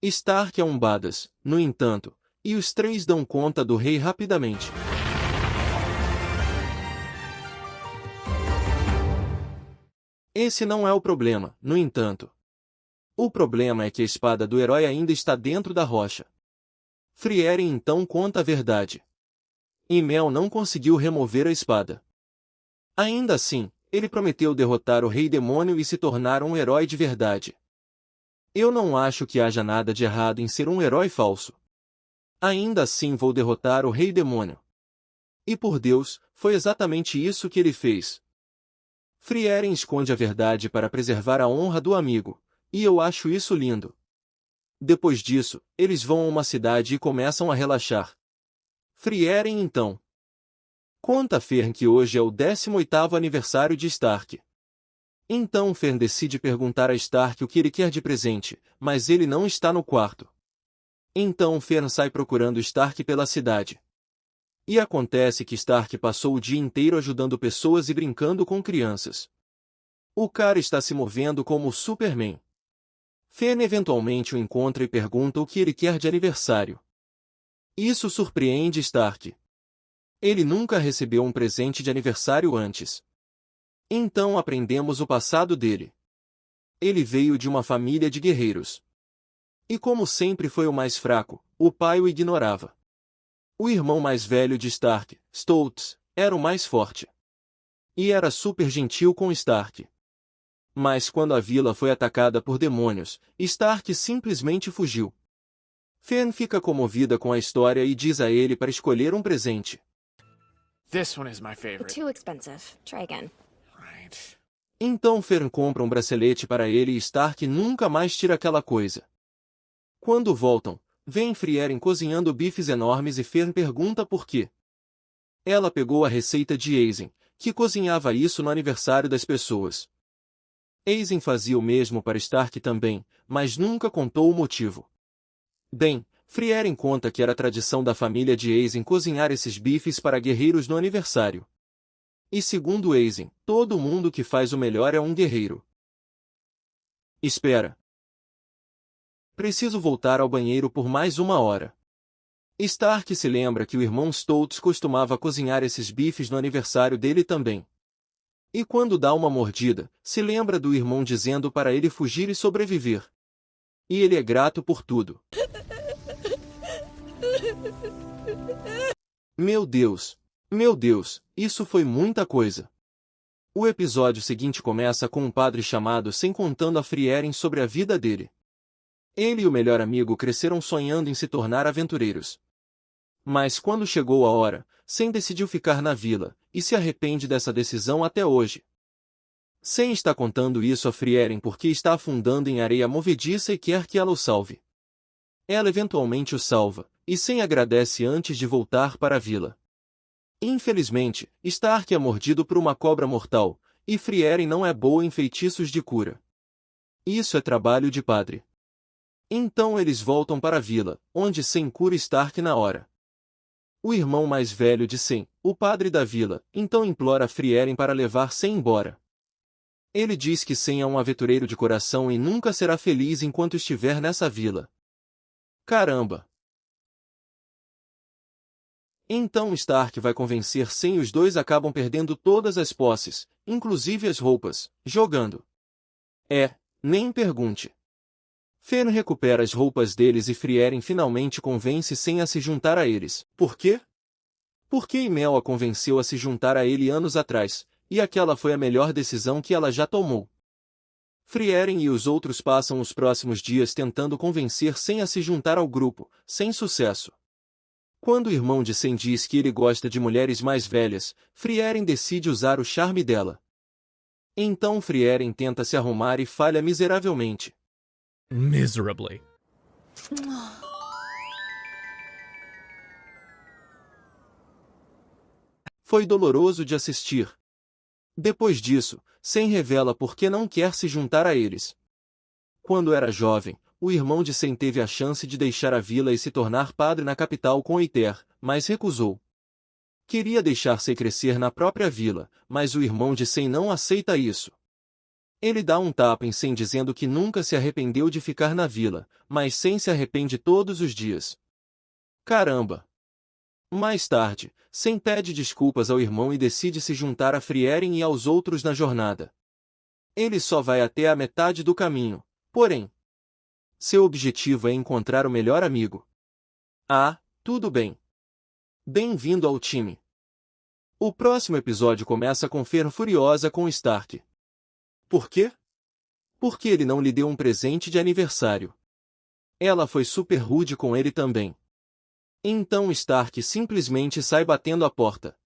Speaker 1: Stark é um badass, no entanto, e os três dão conta do rei rapidamente. Esse não é o problema, no entanto. O problema é que a espada do herói ainda está dentro da rocha. Frieren então conta a verdade. Imel não conseguiu remover a espada. Ainda assim, ele prometeu derrotar o Rei Demônio e se tornar um herói de verdade. Eu não acho que haja nada de errado em ser um herói falso. Ainda assim vou derrotar o Rei Demônio. E por Deus, foi exatamente isso que ele fez. Frieren esconde a verdade para preservar a honra do amigo, e eu acho isso lindo. Depois disso, eles vão a uma cidade e começam a relaxar. Frieren então conta a Fern que hoje é o 18º aniversário de Stark. Então Fern decide perguntar a Stark o que ele quer de presente, mas ele não está no quarto. Então Fern sai procurando Stark pela cidade. E acontece que Stark passou o dia inteiro ajudando pessoas e brincando com crianças. O cara está se movendo como o Superman. Fern eventualmente o encontra e pergunta o que ele quer de aniversário. Isso surpreende Stark. Ele nunca recebeu um presente de aniversário antes. Então aprendemos o passado dele. Ele veio de uma família de guerreiros. E como sempre foi o mais fraco, o pai o ignorava. O irmão mais velho de Stark, Stoltz, era o mais forte. E era super gentil com Stark. Mas quando a vila foi atacada por demônios, Stark simplesmente fugiu. Fern fica comovida com a história e diz a ele para escolher um presente.
Speaker 4: This one is my favorite.
Speaker 2: Too expensive. Try again.
Speaker 4: Right.
Speaker 1: Então Fern compra um bracelete para ele e Stark nunca mais tira aquela coisa. Quando voltam, vêem Frieren cozinhando bifes enormes e Fern pergunta por quê. Ela pegou a receita de Aizen, que cozinhava isso no aniversário das pessoas. Aizen fazia o mesmo para Stark também, mas nunca contou o motivo. Bem, Frieren conta que era tradição da família de Aizen cozinhar esses bifes para guerreiros no aniversário. E segundo Aizen, todo mundo que faz o melhor é um guerreiro. Espera. Preciso voltar ao banheiro por mais 1 hora. Stark se lembra que o irmão Stoltz costumava cozinhar esses bifes no aniversário dele também. E quando dá uma mordida, se lembra do irmão dizendo para ele fugir e sobreviver. E ele é grato por tudo. Meu Deus, isso foi muita coisa. O episódio seguinte começa com um padre chamado Sem contando a Frieren sobre a vida dele. Ele e o melhor amigo cresceram sonhando em se tornar aventureiros. Mas quando chegou a hora, Sem decidiu ficar na vila, e se arrepende dessa decisão até hoje. Sem está contando isso a Frieren porque está afundando em areia movediça e quer que ela o salve. Ela eventualmente o salva, e Sem agradece antes de voltar para a vila. Infelizmente, Stark é mordido por uma cobra mortal, e Frieren não é boa em feitiços de cura. Isso é trabalho de padre. Então eles voltam para a vila, onde Sem cura Stark na hora. O irmão mais velho de Sem, o padre da vila, então implora a Frieren para levar Sem embora. Ele diz que Sem é um aventureiro de coração e nunca será feliz enquanto estiver nessa vila. Caramba! Então Stark vai convencer Sem e os dois acabam perdendo todas as posses, inclusive as roupas, jogando. Nem pergunte. Fern recupera as roupas deles e Frieren finalmente convence Sem a se juntar a eles. Por quê? Porque Imel a convenceu a se juntar a ele anos atrás, e aquela foi a melhor decisão que ela já tomou. Frieren e os outros passam os próximos dias tentando convencer Sem a se juntar ao grupo, sem sucesso. Quando o irmão de Sem diz que ele gosta de mulheres mais velhas, Frieren decide usar o charme dela. Então Frieren tenta se arrumar e falha miseravelmente.
Speaker 6: Miserably.
Speaker 1: Foi doloroso de assistir. Depois disso, Sem revela por que não quer se juntar a eles. Quando era jovem, o irmão de Sem teve a chance de deixar a vila e se tornar padre na capital com Eiter, mas recusou. Queria deixar Sem crescer na própria vila, mas o irmão de Sem não aceita isso. Ele dá um tapa em Sem dizendo que nunca se arrependeu de ficar na vila, mas Sem se arrepende todos os dias. Caramba! Mais tarde, Sem pede desculpas ao irmão e decide se juntar a Frieren e aos outros na jornada. Ele só vai até a metade do caminho, porém, seu objetivo é encontrar o melhor amigo. Ah, tudo bem. Bem-vindo ao time. O próximo episódio começa com Fern furiosa com Stark. Por quê? Porque ele não lhe deu um presente de aniversário. Ela foi super rude com ele também. Então Stark simplesmente sai batendo a porta.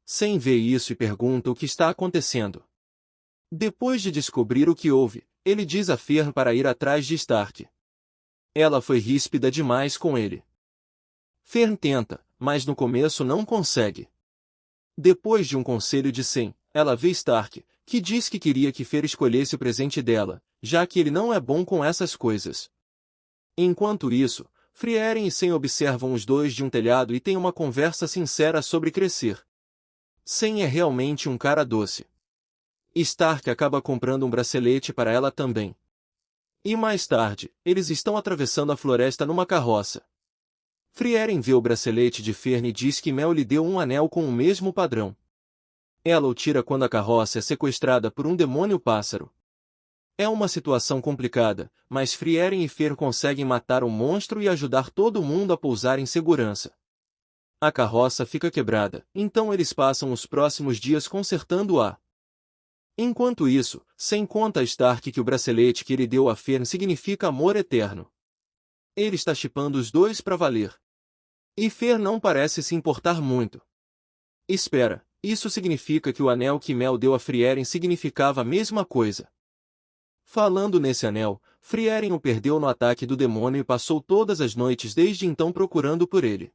Speaker 1: Sem vê isso e pergunta o que está acontecendo. Depois de descobrir o que houve, ele diz a Fern para ir atrás de Stark. Ela foi ríspida demais com ele. Fern tenta, mas no começo não consegue. Depois de um conselho de Sem, ela vê Stark, que diz que queria que Fern escolhesse o presente dela, já que ele não é bom com essas coisas. Enquanto isso, Frieren e Sem observam os dois de um telhado e têm uma conversa sincera sobre crescer. Sem é realmente um cara doce. Stark acaba comprando um bracelete para ela também. E mais tarde, eles estão atravessando a floresta numa carroça. Frieren vê o bracelete de Fern e diz que Mel lhe deu um anel com o mesmo padrão. Ela o tira quando a carroça é sequestrada por um demônio pássaro. É uma situação complicada, mas Frieren e Fern conseguem matar o monstro e ajudar todo mundo a pousar em segurança. A carroça fica quebrada, então eles passam os próximos dias consertando-a. Enquanto isso, sem conta a Stark que o bracelete que ele deu a Fern significa amor eterno. Ele está shippando os dois pra valer. E Fern não parece se importar muito. Espera, isso significa que o anel que Mel deu a Frieren significava a mesma coisa. Falando nesse anel, Frieren o perdeu no ataque do demônio e passou todas as noites desde então procurando por ele.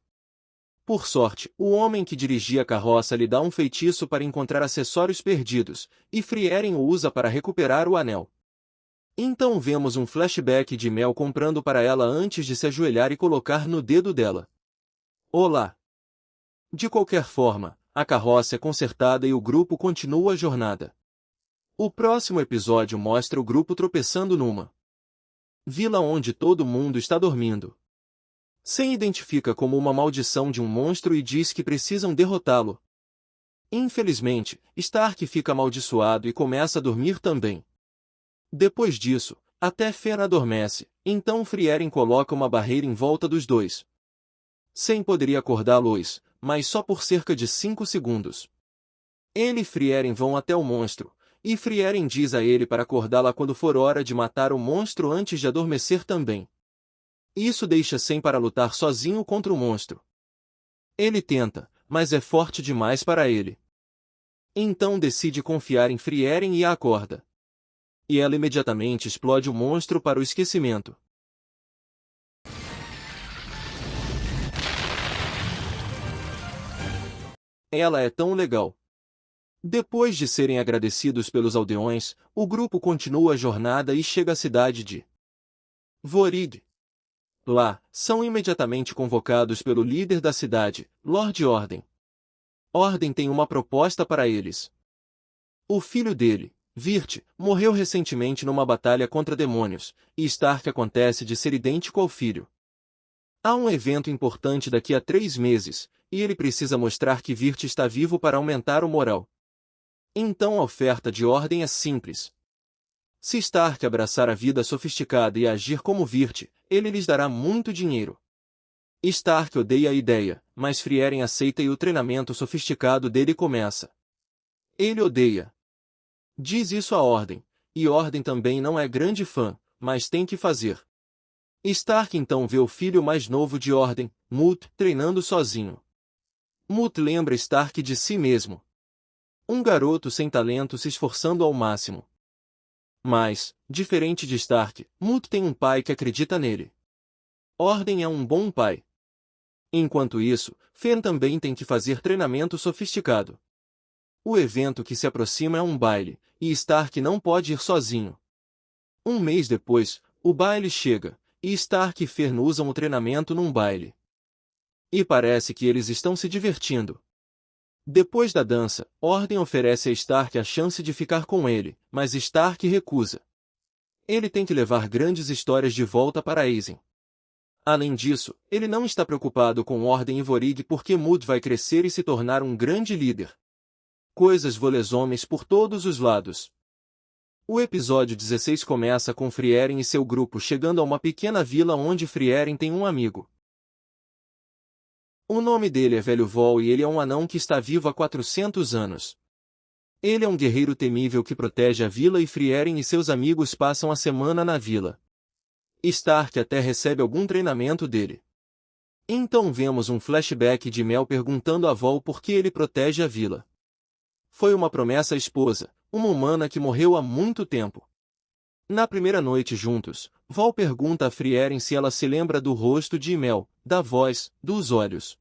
Speaker 1: Por sorte, o homem que dirigia a carroça lhe dá um feitiço para encontrar acessórios perdidos, e Frieren o usa para recuperar o anel. Então vemos um flashback de Mel comprando para ela antes de se ajoelhar e colocar no dedo dela. Olá! De qualquer forma, a carroça é consertada e o grupo continua a jornada. O próximo episódio mostra o grupo tropeçando numa vila onde todo mundo está dormindo. Sam identifica como uma maldição de um monstro e diz que precisam derrotá-lo. Infelizmente, Stark fica amaldiçoado e começa a dormir também. Depois disso, até Fern adormece, então Frieren coloca uma barreira em volta dos dois. Sam poderia acordá-los, mas só por cerca de 5 segundos. Ele e Frieren vão até o monstro, e Frieren diz a ele para acordá-la quando for hora de matar o monstro antes de adormecer também. Isso deixa Sam para lutar sozinho contra o monstro. Ele tenta, mas é forte demais para ele. Então decide confiar em Frieren e a acorda. E ela imediatamente explode o monstro para o esquecimento. Ela é tão legal. Depois de serem agradecidos pelos aldeões, o grupo continua a jornada e chega à cidade de Vorid. Lá, são imediatamente convocados pelo líder da cidade, Lord Orden. Orden tem uma proposta para eles. O filho dele, Virt, morreu recentemente numa batalha contra demônios, e Stark acontece de ser idêntico ao filho. Há um evento importante daqui a 3 meses, e ele precisa mostrar que Virt está vivo para aumentar o moral. Então a oferta de Orden é simples. Se Stark abraçar a vida sofisticada e agir como Virt, ele lhes dará muito dinheiro. Stark odeia a ideia, mas Frieren aceita e o treinamento sofisticado dele começa. Ele odeia. Diz isso a Orden, e Orden também não é grande fã, mas tem que fazer. Stark então vê o filho mais novo de Orden, Mut, treinando sozinho. Mut lembra Stark de si mesmo. Um garoto sem talento se esforçando ao máximo. Mas, diferente de Stark, Mut tem um pai que acredita nele. Orden é um bom pai. Enquanto isso, Fen também tem que fazer treinamento sofisticado. O evento que se aproxima é um baile, e Stark não pode ir sozinho. Um mês depois, o baile chega, e Stark e Fern usam o treinamento num baile. E parece que eles estão se divertindo. Depois da dança, Orden oferece a Stark a chance de ficar com ele, mas Stark recusa. Ele tem que levar grandes histórias de volta para Aizen. Além disso, ele não está preocupado com Orden e Vorig porque Mud vai crescer e se tornar um grande líder. Coisas volesomes por todos os lados. O episódio 16 começa com Frieren e seu grupo chegando a uma pequena vila onde Frieren tem um amigo. O nome dele é Velho Vol e ele é um anão que está vivo há 400 anos. Ele é um guerreiro temível que protege a vila e Frieren e seus amigos passam a semana na vila. Stark até recebe algum treinamento dele. Então vemos um flashback de Mel perguntando a Vol por que ele protege a vila. Foi uma promessa à esposa, uma humana que morreu há muito tempo. Na primeira noite juntos, Vol pergunta a Frieren se ela se lembra do rosto de Mel, da voz, dos olhos.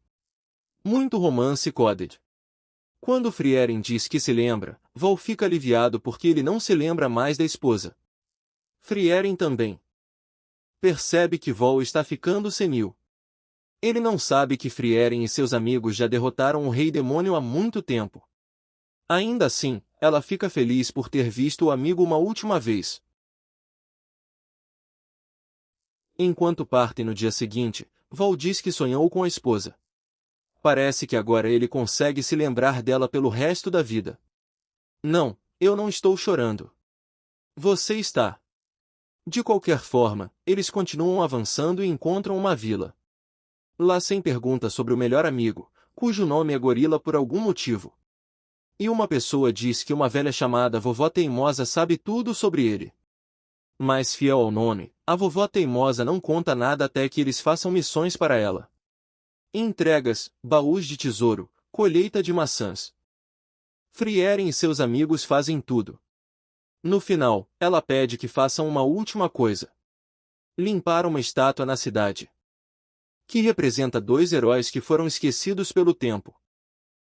Speaker 1: Muito romance coded. Quando Frieren diz que se lembra, Vol fica aliviado porque ele não se lembra mais da esposa. Frieren também percebe que Vol está ficando senil. Ele não sabe que Frieren e seus amigos já derrotaram o Rei Demônio há muito tempo. Ainda assim, ela fica feliz por ter visto o amigo uma última vez. Enquanto partem no dia seguinte, Vol diz que sonhou com a esposa. Parece que agora ele consegue se lembrar dela pelo resto da vida. Não, eu não estou chorando. Você está. De qualquer forma, eles continuam avançando e encontram uma vila. Lá Sam pergunta sobre o melhor amigo, cujo nome é Gorila por algum motivo. E uma pessoa diz que uma velha chamada Vovó Teimosa sabe tudo sobre ele. Mas fiel ao nome, a Vovó Teimosa não conta nada até que eles façam missões para ela. Entregas, baús de tesouro, colheita de maçãs. Frieren e seus amigos fazem tudo. No final, ela pede que façam uma última coisa. Limpar uma estátua na cidade. Que representa dois heróis que foram esquecidos pelo tempo.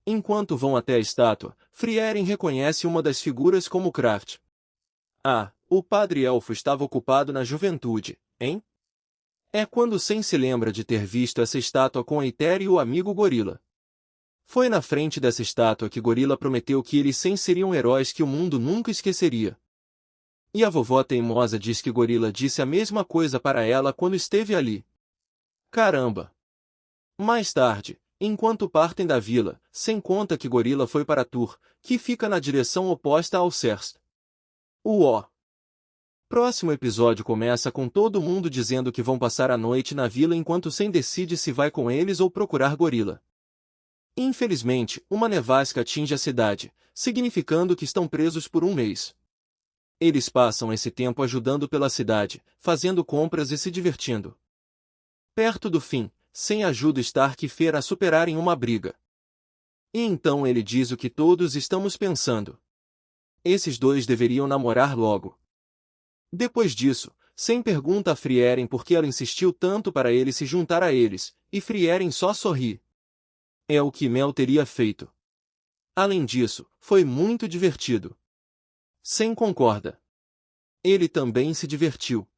Speaker 1: Enquanto vão até a estátua, Frieren reconhece uma das figuras como Kraft. Ah, o padre elfo estava ocupado na juventude, hein? É quando Sen se lembra de ter visto essa estátua com Aether e o amigo Gorila. Foi na frente dessa estátua que Gorila prometeu que eles Sen seriam heróis que o mundo nunca esqueceria. E a Vovó Teimosa diz que Gorila disse a mesma coisa para ela quando esteve ali. Caramba! Mais tarde, enquanto partem da vila, Sen conta que Gorila foi para Tur, que fica na direção oposta ao Serst. Próximo episódio começa com todo mundo dizendo que vão passar a noite na vila enquanto Sen decide se vai com eles ou procurar Gorila. Infelizmente, uma nevasca atinge a cidade, significando que estão presos por um mês. Eles passam esse tempo ajudando pela cidade, fazendo compras e se divertindo. Perto do fim, Sen ajuda Stark e Fer a superarem uma briga. E então ele diz o que todos estamos pensando. Esses dois deveriam namorar logo. Depois disso, Sen pergunta a Frieren por que ela insistiu tanto para ele se juntar a eles, e Frieren só sorri. É o que Mel teria feito. Além disso, foi muito divertido. Sen concorda. Ele também se divertiu.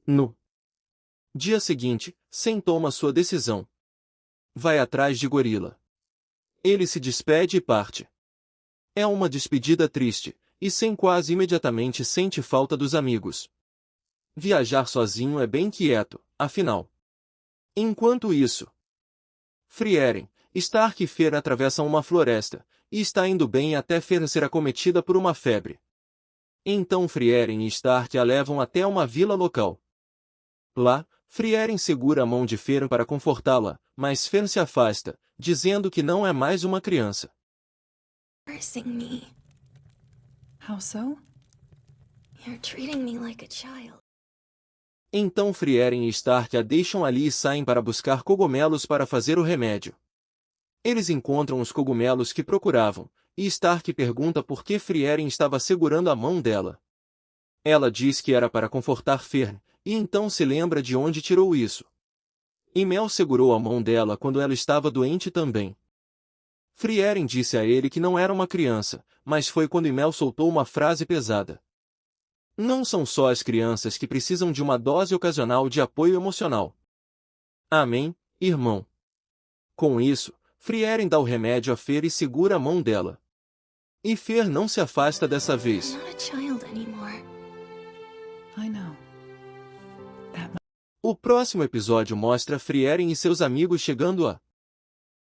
Speaker 1: No dia seguinte, Sen toma sua decisão. Vai atrás de Gorila. Ele se despede e parte. É uma despedida triste, e Sen quase imediatamente sente falta dos amigos. Viajar sozinho é bem quieto, afinal. Enquanto isso, Frieren, Stark e Fer atravessam uma floresta, e está indo bem até Fer ser acometida por uma febre. Então Frieren e Stark a levam até uma vila local. Lá, Frieren segura a mão de Fer para confortá-la, mas Fer se afasta, dizendo que não é mais uma criança.
Speaker 2: Embarrassing me.
Speaker 5: How so?
Speaker 2: You're treating me like a child.
Speaker 1: Então Frieren e Stark a deixam ali e saem para buscar cogumelos para fazer o remédio. Eles encontram os cogumelos que procuravam, e Stark pergunta por que Frieren estava segurando a mão dela. Ela diz que era para confortar Fer, e então se lembra de onde tirou isso. E Mel segurou a mão dela quando ela estava doente também. Frieren disse a ele que não era uma criança, mas foi quando Mel soltou uma frase pesada. Não são só as crianças que precisam de uma dose ocasional de apoio emocional. Amém, irmão. Com isso, Frieren dá o remédio a Fer e segura a mão dela. E Fer não se afasta dessa vez.
Speaker 2: I'm not a child anymore.
Speaker 5: I know.
Speaker 1: O próximo episódio mostra Frieren e seus amigos chegando a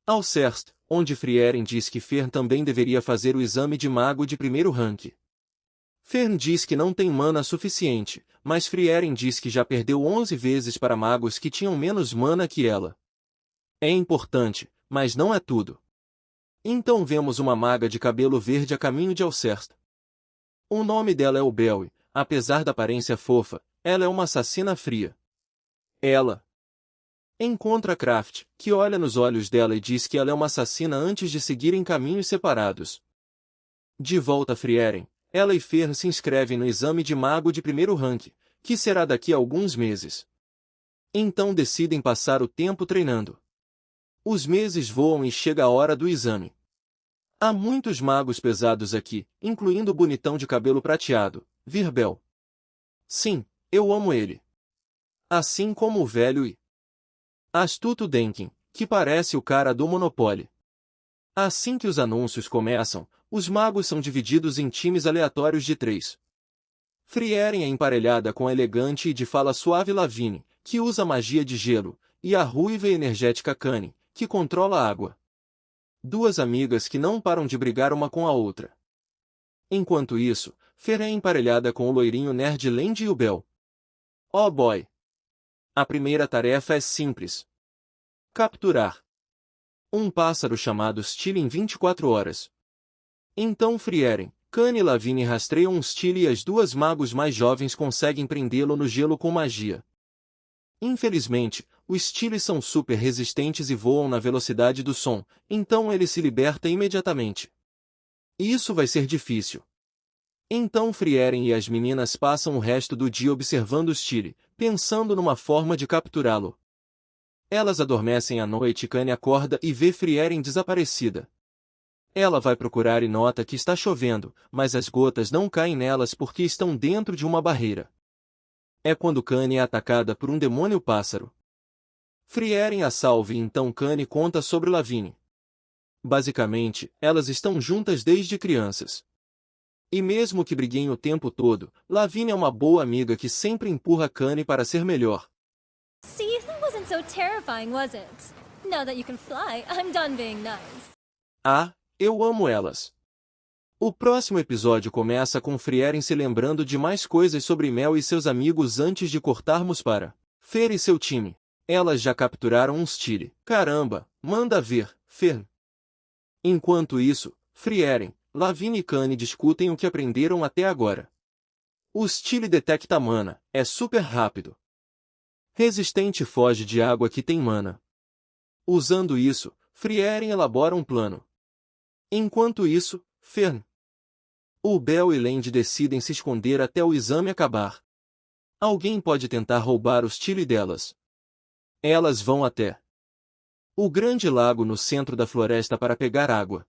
Speaker 1: Alcest, onde Frieren diz que Fer também deveria fazer o exame de mago de primeiro rank. Fer diz que não tem mana suficiente, mas Frieren diz que já perdeu 11 vezes para magos que tinham menos mana que ela. É importante, mas não é tudo. Então vemos uma maga de cabelo verde a caminho de Alcest. O nome dela é Obel e, apesar da aparência fofa, ela é uma assassina fria. Ela encontra Kraft, que olha nos olhos dela e diz que ela é uma assassina antes de seguirem caminhos separados. De volta a Frieren, ela e Fer se inscrevem no exame de mago de primeiro rank, que será daqui a alguns meses. Então decidem passar o tempo treinando. Os meses voam e chega a hora do exame. Há muitos magos pesados aqui, incluindo o bonitão de cabelo prateado, Virbel. Sim, eu amo ele. Assim como o velho e astuto Denkin, que parece o cara do Monopoly. Assim que os anúncios começam, os magos são divididos em times aleatórios de 3. Frieren é emparelhada com a elegante e de fala suave Lavigne, que usa magia de gelo, e a ruiva e energética Kane, que controla a água. Duas amigas que não param de brigar uma com a outra. Enquanto isso, Fer é emparelhada com o loirinho nerd Lendy e o Bel. Oh boy! A primeira tarefa é simples. Capturar um pássaro chamado Steel em 24 horas. Então Frieren, Khan e Lavigne rastreiam um Steele e as duas magos mais jovens conseguem prendê-lo no gelo com magia. Infelizmente, os Steele são super resistentes e voam na velocidade do som, então ele se liberta imediatamente. Isso vai ser difícil. Então Frieren e as meninas passam o resto do dia observando o Steele, pensando numa forma de capturá-lo. Elas adormecem à noite e Khan acorda e vê Frieren desaparecida. Ela vai procurar e nota que está chovendo, mas as gotas não caem nelas porque estão dentro de uma barreira. É quando Khan é atacada por um demônio pássaro. Frieren a salva e então Khan conta sobre Lavigne. Basicamente, elas estão juntas desde crianças. E mesmo que briguem o tempo todo, Lavigne é uma boa amiga que sempre empurra Khan para ser melhor.
Speaker 7: See, that wasn't so terrifying, was it? Now that you can fly, I'm done being nice.
Speaker 1: Ah, eu amo elas. O próximo episódio começa com Frieren se lembrando de mais coisas sobre Mel e seus amigos antes de cortarmos para Fer e seu time. Elas já capturaram um Steele. Caramba, manda ver, Fer. Enquanto isso, Frieren, Lavigne e Khan discutem o que aprenderam até agora. O Steele detecta mana, é super rápido. Resistente e foge de água que tem mana. Usando isso, Frieren elabora um plano. Enquanto isso, Fern, o Bell e Land decidem se esconder até o exame acabar. Alguém pode tentar roubar o Steele delas. Elas vão até o grande lago no centro da floresta para pegar água.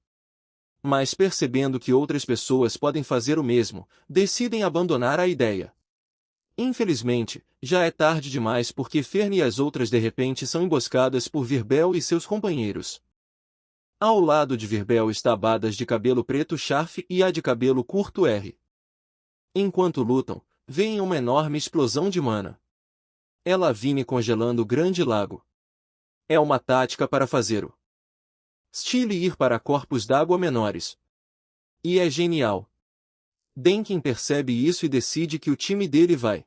Speaker 1: Mas percebendo que outras pessoas podem fazer o mesmo, decidem abandonar a ideia. Infelizmente, já é tarde demais porque Fern e as outras de repente são emboscadas por Virbel e seus companheiros. Ao lado de Virbel está a Badas de cabelo preto Sharf e a de cabelo curto R. Enquanto lutam, veem uma enorme explosão de mana. É Lavigne congelando o grande lago. É uma tática para fazer o Steele ir para corpos d'água menores. E é genial. Denkin percebe isso e decide que o time dele vai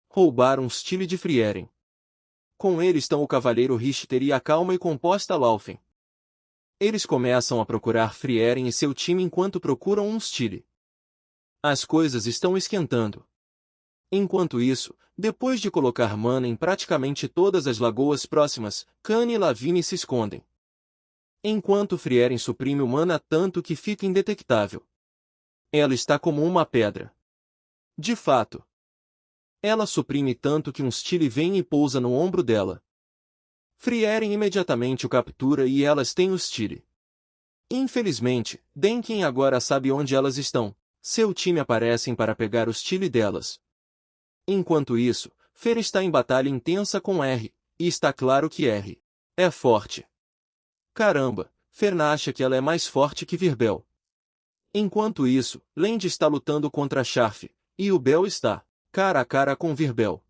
Speaker 1: roubar um Steele de Frieren. Com ele estão o cavaleiro Richter e a calma e composta Laufen. Eles começam a procurar Frieren e seu time enquanto procuram um Steele. As coisas estão esquentando. Enquanto isso, depois de colocar mana em praticamente todas as lagoas próximas, Khan e Lavigne se escondem. Enquanto Frieren suprime o mana tanto que fica indetectável. Ela está como uma pedra. De fato. Ela suprime tanto que um Steele vem e pousa no ombro dela. Frieren imediatamente o captura e elas têm o Steele. Infelizmente, Denkin agora sabe onde elas estão. Seu time aparecem para pegar o Steele delas. Enquanto isso, Fer está em batalha intensa com R, e está claro que R é forte. Caramba, Fer acha que ela é mais forte que Virbel. Enquanto isso, Land está lutando contra Sharf, e o Bell está cara a cara com Virbel.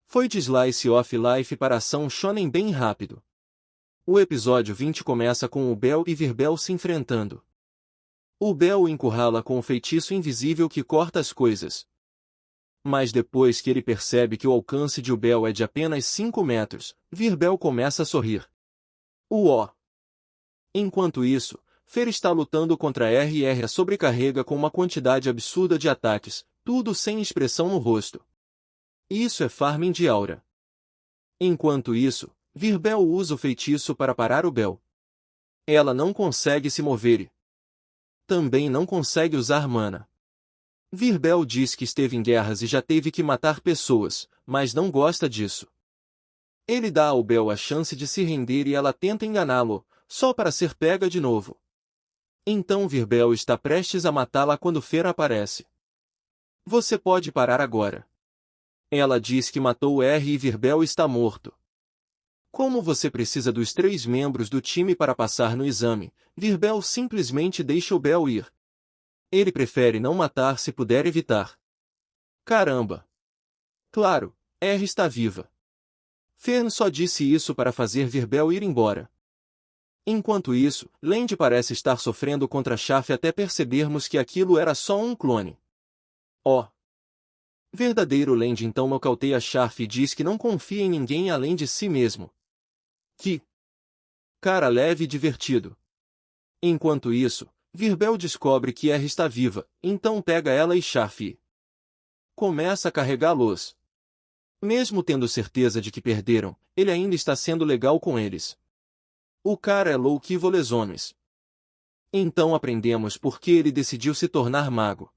Speaker 1: Foi de Slice of Life para ação shonen bem rápido. O episódio 20 começa com o Bell e Virbel se enfrentando. O Bell o encurrala com um feitiço invisível que corta as coisas. Mas depois que ele percebe que o alcance de Bell é de apenas 5 metros, Virbel começa a sorrir. Uó! Enquanto isso, Fer está lutando contra R e R a sobrecarrega com uma quantidade absurda de ataques, tudo sem expressão no rosto. Isso é farming de aura. Enquanto isso, Virbel usa o feitiço para parar o Bell. Ela não consegue se mover e também não consegue usar mana. Virbel diz que esteve em guerras e já teve que matar pessoas, mas não gosta disso. Ele dá ao Bell a chance de se render e ela tenta enganá-lo, só para ser pega de novo. Então Virbel está prestes a matá-la quando Fer aparece. Você pode parar agora. Ela diz que matou R e Virbel está morto. Como você precisa dos 3 membros do time para passar no exame, Virbel simplesmente deixa o Bell ir. Ele prefere não matar se puder evitar. Caramba! Claro, R está viva. Fern só disse isso para fazer Virbel ir embora. Enquanto isso, Land parece estar sofrendo contra Sharf até percebermos que aquilo era só um clone. Oh! Verdadeiro Land então nocauteia Sharf e diz que não confia em ninguém além de si mesmo. Que cara leve e divertido. Enquanto isso, Virbel descobre que R está viva, então pega ela e Sharf e começa a carregá-los. Mesmo tendo certeza de que perderam, ele ainda está sendo legal com eles. O cara é Loki Volezones. Então aprendemos por que ele decidiu se tornar mago.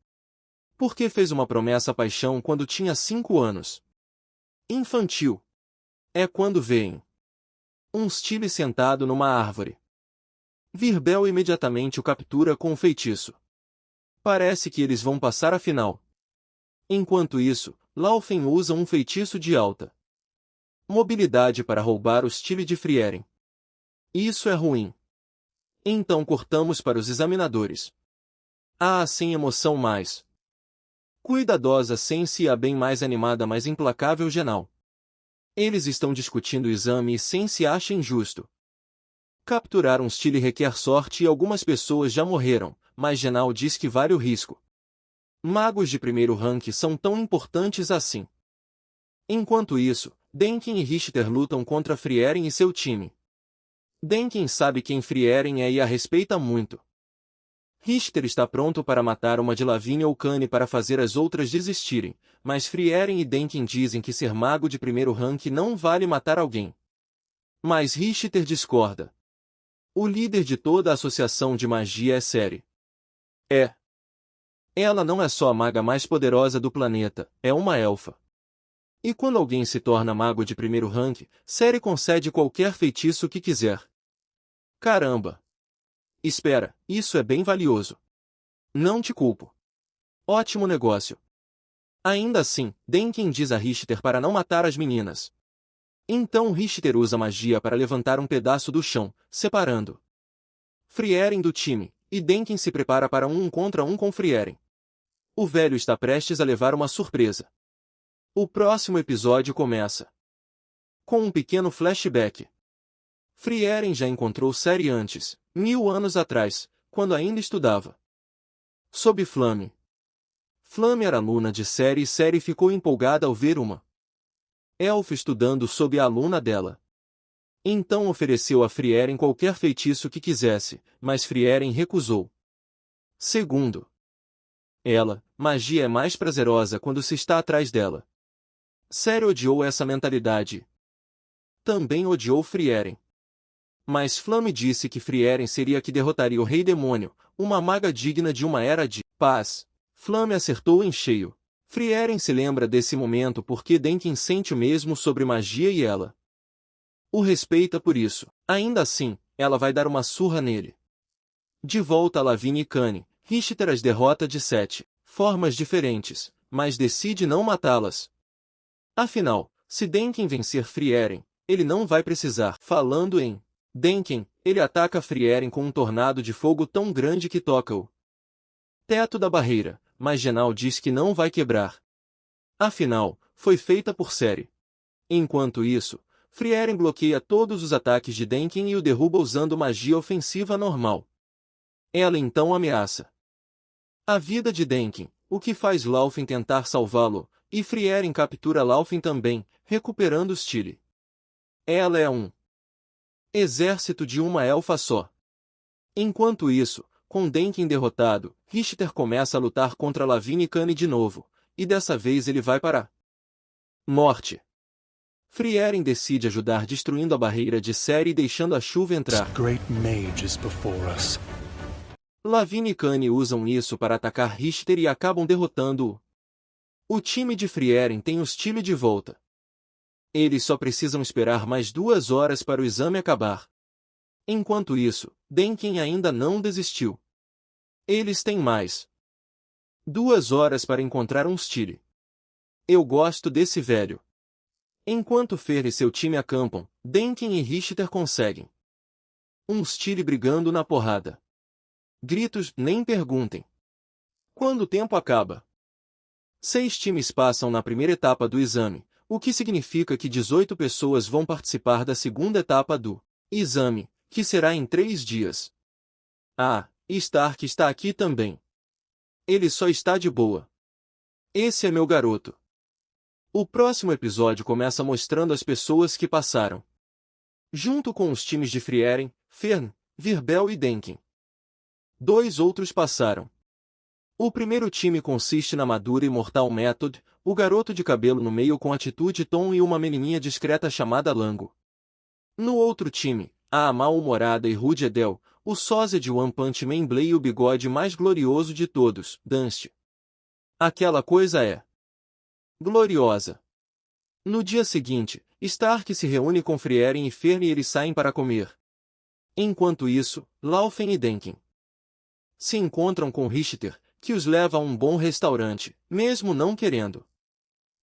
Speaker 1: Porque fez uma promessa à paixão quando tinha 5 anos. Infantil. É quando veem um Stile sentado numa árvore. Virbel imediatamente o captura com um feitiço. Parece que eles vão passar a final. Enquanto isso, Laufen usa um feitiço de alta mobilidade para roubar o Stile de Frieren. Isso é ruim. Então cortamos para os examinadores. Sem emoção mais cuidadosa Sense e a bem mais animada mais implacável Genal. Eles estão discutindo o exame e Sense acha injusto. Capturar um Stile requer sorte e algumas pessoas já morreram, mas Genal diz que vale o risco. Magos de primeiro rank são tão importantes assim. Enquanto isso, Denkin e Richter lutam contra Frieren e seu time. Denkin sabe quem Frieren é e a respeita muito. Richter está pronto para matar uma de Lavinia ou Kane para fazer as outras desistirem, mas Frieren e Denkin dizem que ser mago de primeiro rank não vale matar alguém. Mas Richter discorda. O líder de toda a associação de magia é Cere. Ela não é só a maga mais poderosa do planeta, é uma elfa. E quando alguém se torna mago de primeiro rank, Cere concede qualquer feitiço que quiser. Caramba! Espera, isso é bem valioso. Não te culpo. Ótimo negócio. Ainda assim, Denkin diz a Richter para não matar as meninas. Então Richter usa magia para levantar um pedaço do chão, separando Frieren do time, e Denkin se prepara para um contra um com Frieren. O velho está prestes a levar uma surpresa. O próximo episódio começa com um pequeno flashback. Frieren já encontrou Cere antes, 1000 anos atrás, quando ainda estudava sob Flamme. Flamme era aluna de Cere e Cere ficou empolgada ao ver uma elfa estudando sob a aluna dela. Então ofereceu a Frieren qualquer feitiço que quisesse, mas Frieren recusou. Segundo ela, magia é mais prazerosa quando se está atrás dela. Cere odiou essa mentalidade. Também odiou Frieren. Mas Flamme disse que Frieren seria a que derrotaria o Rei Demônio, uma maga digna de uma era de paz. Flamme acertou em cheio. Frieren se lembra desse momento porque Denkin sente o mesmo sobre magia e ela o respeita por isso. Ainda assim, ela vai dar uma surra nele. De volta a Lavinia e Kane, Richter as derrota de 7 formas diferentes, mas decide não matá-las. Afinal, se Denkin vencer Frieren, ele não vai precisar. Falando em Denkin, ele ataca Frieren com um tornado de fogo tão grande que toca o teto da barreira, mas Genal diz que não vai quebrar. Afinal, foi feita por Cere. Enquanto isso, Frieren bloqueia todos os ataques de Denkin e o derruba usando magia ofensiva normal. Ela então ameaça a vida de Denkin, o que faz Laufen tentar salvá-lo, e Frieren captura Laufen também, recuperando o Stile. Ela é um exército de uma elfa só. Enquanto isso, com Denkin derrotado, Richter começa a lutar contra Lavinia e Kane de novo, e dessa vez ele vai para a morte. Frieren decide ajudar destruindo a barreira de Cere e deixando a chuva entrar. Lavinia e Kane usam isso para atacar Richter e acabam derrotando-o. O time de Frieren tem o Stile de volta. Eles só precisam esperar mais 2 horas para o exame acabar. Enquanto isso, Denkin ainda não desistiu. Eles têm mais 2 horas para encontrar um Stile. Eu gosto desse velho. Enquanto Fer e seu time acampam, Denkin e Richter conseguem um Stile brigando na porrada. Gritos, nem perguntem. Quando o tempo acaba, 6 times passam na primeira etapa do exame, o que significa que 18 pessoas vão participar da segunda etapa do exame, que será em 3 dias. Stark está aqui também. Ele só está de boa. Esse é meu garoto. O próximo episódio começa mostrando as pessoas que passaram junto com os times de Frieren, Fern, Virbel e Denkin. Dois outros passaram. O primeiro time consiste na madura e mortal Method, o garoto de cabelo no meio com atitude Tom e uma menininha discreta chamada Lango. No outro time, a mal-humorada e rude Adele, o sósia de One Punch Man Blade e o bigode mais glorioso de todos, Dust. Aquela coisa é gloriosa. No dia seguinte, Stark se reúne com Frieren e Fern e eles saem para comer. Enquanto isso, Laufen e Denkin se encontram com Richter, que os leva a um bom restaurante, mesmo não querendo.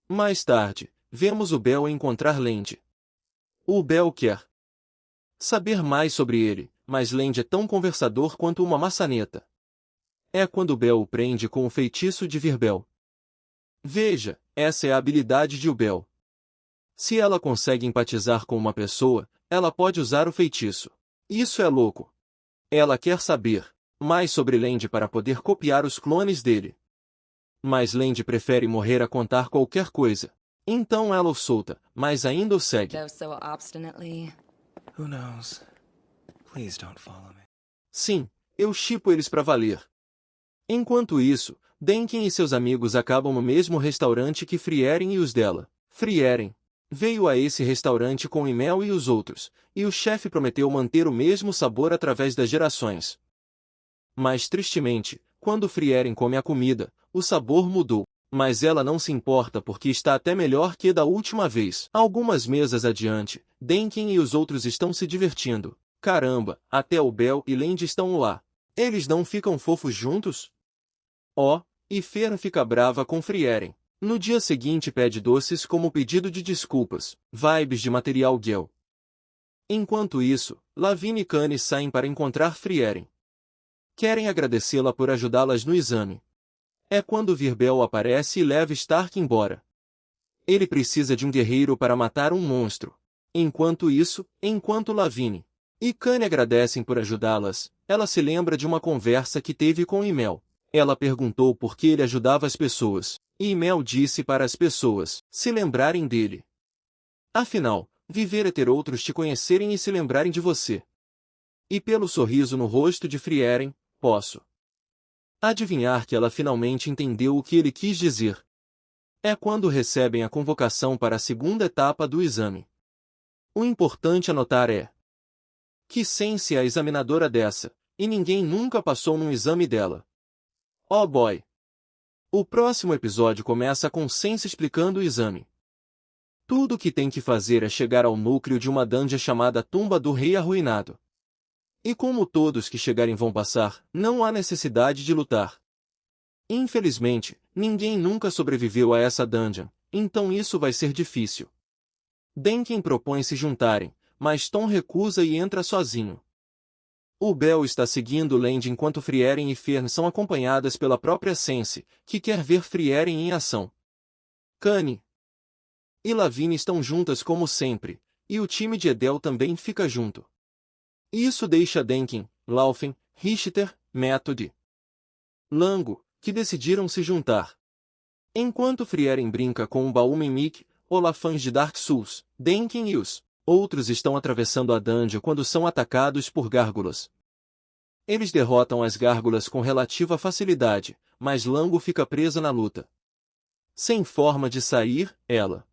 Speaker 1: Mais tarde, vemos o Bell encontrar Land. O Bell quer saber mais sobre ele, mas Land é tão conversador quanto uma maçaneta. É quando Bell o prende com o feitiço de Virbel. Veja, essa é a habilidade de Bell. Se ela consegue empatizar com uma pessoa, ela pode usar o feitiço. Isso é louco. Ela quer saber mais sobre Land para poder copiar os clones dele. Mas Land prefere morrer a contar qualquer coisa. Então ela o solta, mas ainda o segue.
Speaker 8: So obstinately.
Speaker 9: Who knows? Please don't follow me.
Speaker 1: Sim, eu shippo eles pra valer. Enquanto isso, Denkin e seus amigos acabam no mesmo restaurante que Frieren e os dela. Frieren veio a esse restaurante com Imel e os outros, e o chefe prometeu manter o mesmo sabor através das gerações. Mas tristemente, quando Frieren come a comida, o sabor mudou. Mas ela não se importa porque está até melhor que da última vez. Algumas mesas adiante, Denkin e os outros estão se divertindo. Caramba, até o Bell e Land estão lá. Eles não ficam fofos juntos? Oh, e Fern fica brava com Frieren. No dia seguinte pede doces como pedido de desculpas, vibes de material Gel. Enquanto isso, Lavigne e Kanye saem para encontrar Frieren. Querem agradecê-la por ajudá-las no exame. É quando Virbel aparece e leva Stark embora. Ele precisa de um guerreiro para matar um monstro. Enquanto Lavigne e Kanye agradecem por ajudá-las, ela se lembra de uma conversa que teve com Imel. Ela perguntou por que ele ajudava as pessoas, e Imel disse para as pessoas se lembrarem dele. Afinal, viver é ter outros te conhecerem e se lembrarem de você. E pelo sorriso no rosto de Frieren, posso adivinhar que ela finalmente entendeu o que ele quis dizer. É quando recebem a convocação para a segunda etapa do exame. O importante a notar é que Sense é a examinadora dessa, e ninguém nunca passou num exame dela. Oh boy! O próximo episódio começa com Sense explicando o exame. Tudo o que tem que fazer é chegar ao núcleo de uma dungeon chamada Tumba do Rei Arruinado. E como todos que chegarem vão passar, não há necessidade de lutar. Infelizmente, ninguém nunca sobreviveu a essa dungeon, então isso vai ser difícil. Denkin propõe se juntarem, mas Tom recusa e entra sozinho. O Bell está seguindo Land enquanto Frieren e Fern são acompanhadas pela própria Sense, que quer ver Frieren em ação. Kanye e Lavigne estão juntas como sempre, e o time de Edel também fica junto. Isso deixa Denkin, Laufen, Richter, Method e Lango, que decidiram se juntar. Enquanto Frieren brinca com o Baumemik, Olafans de Dark Souls, Denkin e os outros estão atravessando a dungeon quando são atacados por gárgulas. Eles derrotam as gárgulas com relativa facilidade, mas Lango fica presa na luta. Sem forma de sair, ela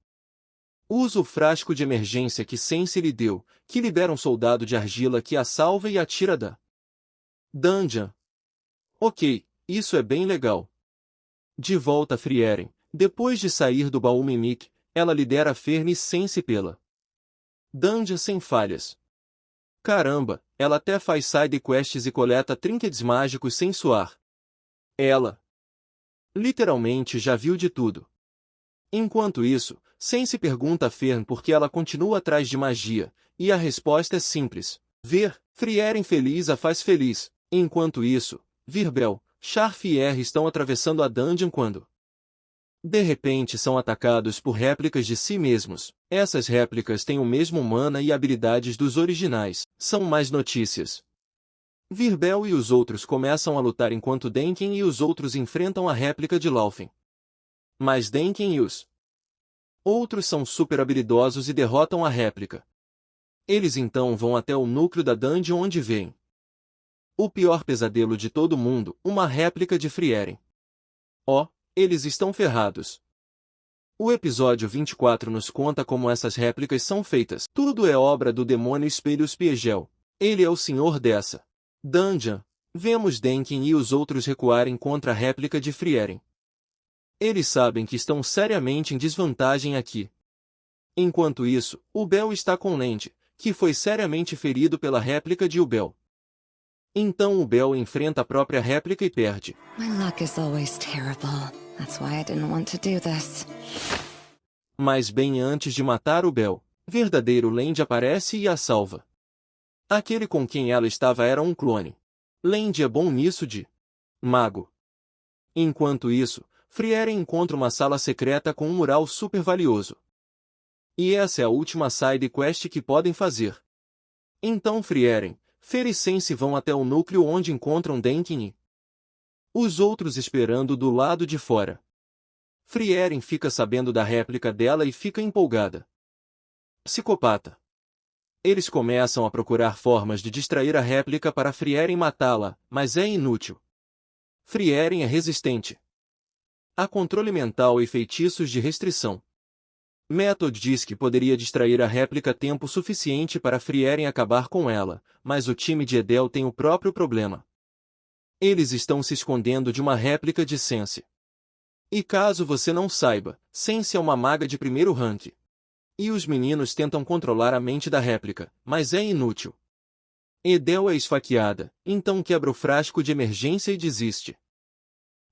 Speaker 1: usa o frasco de emergência que Sense lhe deu, que libera um soldado de argila que a salva e atira da dungeon. Ok, isso é bem legal. De volta a Frieren, depois de sair do Baumemik, ela lidera Fern e Sense pela dungeon sem falhas. Caramba, ela até faz side quests e coleta trinkets mágicos sem suar. Ela literalmente já viu de tudo. Enquanto isso, Sense pergunta a Fern por que ela continua atrás de magia, e a resposta é simples. Ver Frieren feliz a faz feliz. Enquanto isso, Virbel, Sharf e R estão atravessando a dungeon quando de repente são atacados por réplicas de si mesmos. Essas réplicas têm o mesmo mana e habilidades dos originais. São mais notícias. Virbel e os outros começam a lutar enquanto Denkin e os outros enfrentam a réplica de Laufen. Mas Denkin e os outros são super habilidosos e derrotam a réplica. Eles então vão até o núcleo da dungeon onde veem O pior pesadelo de todo mundo, uma réplica de Frieren. Oh, eles estão ferrados. O episódio 24 nos conta como essas réplicas são feitas. Tudo é obra do demônio Espelho Spiegel. Ele é o senhor dessa dungeon. Vemos Denkin e os outros recuarem contra a réplica de Frieren. Eles sabem que estão seriamente em desvantagem aqui. Enquanto isso, Ubel está com Land, que foi seriamente ferido pela réplica de Ubel. Então Ubel enfrenta a própria réplica e perde.
Speaker 8: My luck is always terrible. That's why I didn't want to do this.
Speaker 1: Mas bem antes de matar Ubel, verdadeiro Land aparece e a salva. Aquele com quem ela estava era um clone. Land é bom nisso de mago. Enquanto isso, Frieren encontra uma sala secreta com um mural super valioso. E essa é a última side quest que podem fazer. Então Frieren, Fer e Sense vão até o núcleo onde encontram Denkin e os outros esperando do lado de fora. Frieren fica sabendo da réplica dela e fica empolgada. Psicopata. Eles começam a procurar formas de distrair a réplica para Frieren matá-la, mas é inútil. Frieren é resistente a controle mental e feitiços de restrição. Method diz que poderia distrair a réplica tempo suficiente para Frieren acabar com ela, mas o time de Edel tem o próprio problema. Eles estão se escondendo de uma réplica de Sense. E caso você não saiba, Sense é uma maga de primeiro rank. E os meninos tentam controlar a mente da réplica, mas é inútil. Edel é esfaqueada, então quebra o frasco de emergência e desiste.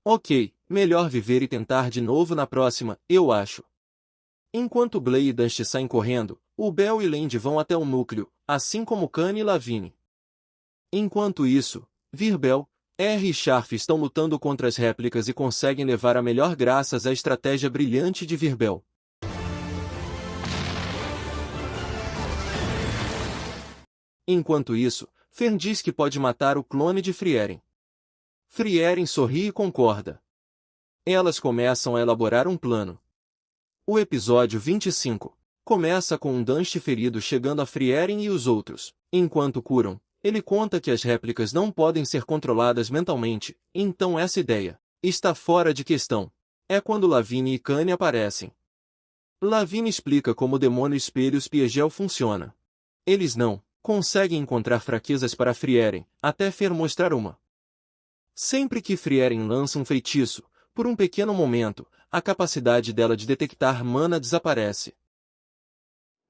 Speaker 1: Ok, melhor viver e tentar de novo na próxima, eu acho. Enquanto Blay e Dust saem correndo, Ubel e Land vão até o núcleo, assim como Kanye e Lavigne. Enquanto isso, Virbel, R e Sharf estão lutando contra as réplicas e conseguem levar a melhor graças à estratégia brilhante de Virbel. Enquanto isso, Fern diz que pode matar o clone de Frieren. Frieren sorri e concorda. Elas começam a elaborar um plano. O episódio 25 começa com um Dust ferido chegando a Frieren e os outros. Enquanto curam, ele conta que as réplicas não podem ser controladas mentalmente, então essa ideia está fora de questão. É quando Lavigne e Kanye aparecem. Lavigne explica como o demônio Espelho Spiegel funciona. Eles não conseguem encontrar fraquezas para Frieren, até Fer mostrar uma. Sempre que Frieren lança um feitiço, por um pequeno momento, a capacidade dela de detectar mana desaparece.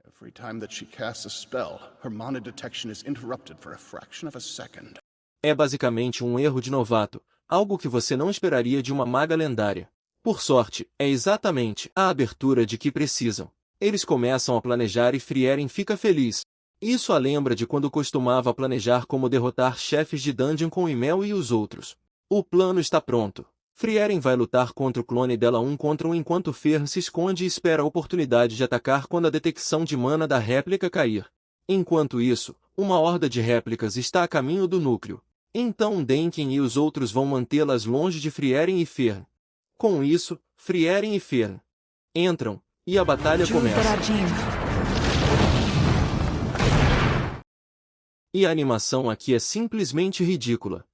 Speaker 3: Every time that she casts a spell, her mana detection is interrupted for a fraction of a second.
Speaker 1: É basicamente um erro de novato, algo que você não esperaria de uma maga lendária. Por sorte, é exatamente a abertura de que precisam. Eles começam a planejar e Frieren fica feliz. Isso a lembra de quando costumava planejar como derrotar chefes de dungeon com Imel e os outros. O plano está pronto. Frieren vai lutar contra o clone dela um contra um enquanto Fern se esconde e espera a oportunidade de atacar quando a detecção de mana da réplica cair. Enquanto isso, uma horda de réplicas está a caminho do núcleo. Então Denkin e os outros vão mantê-las longe de Frieren e Fern. Com isso, Frieren e Fern entram, e a batalha começa. E a animação aqui é simplesmente ridícula.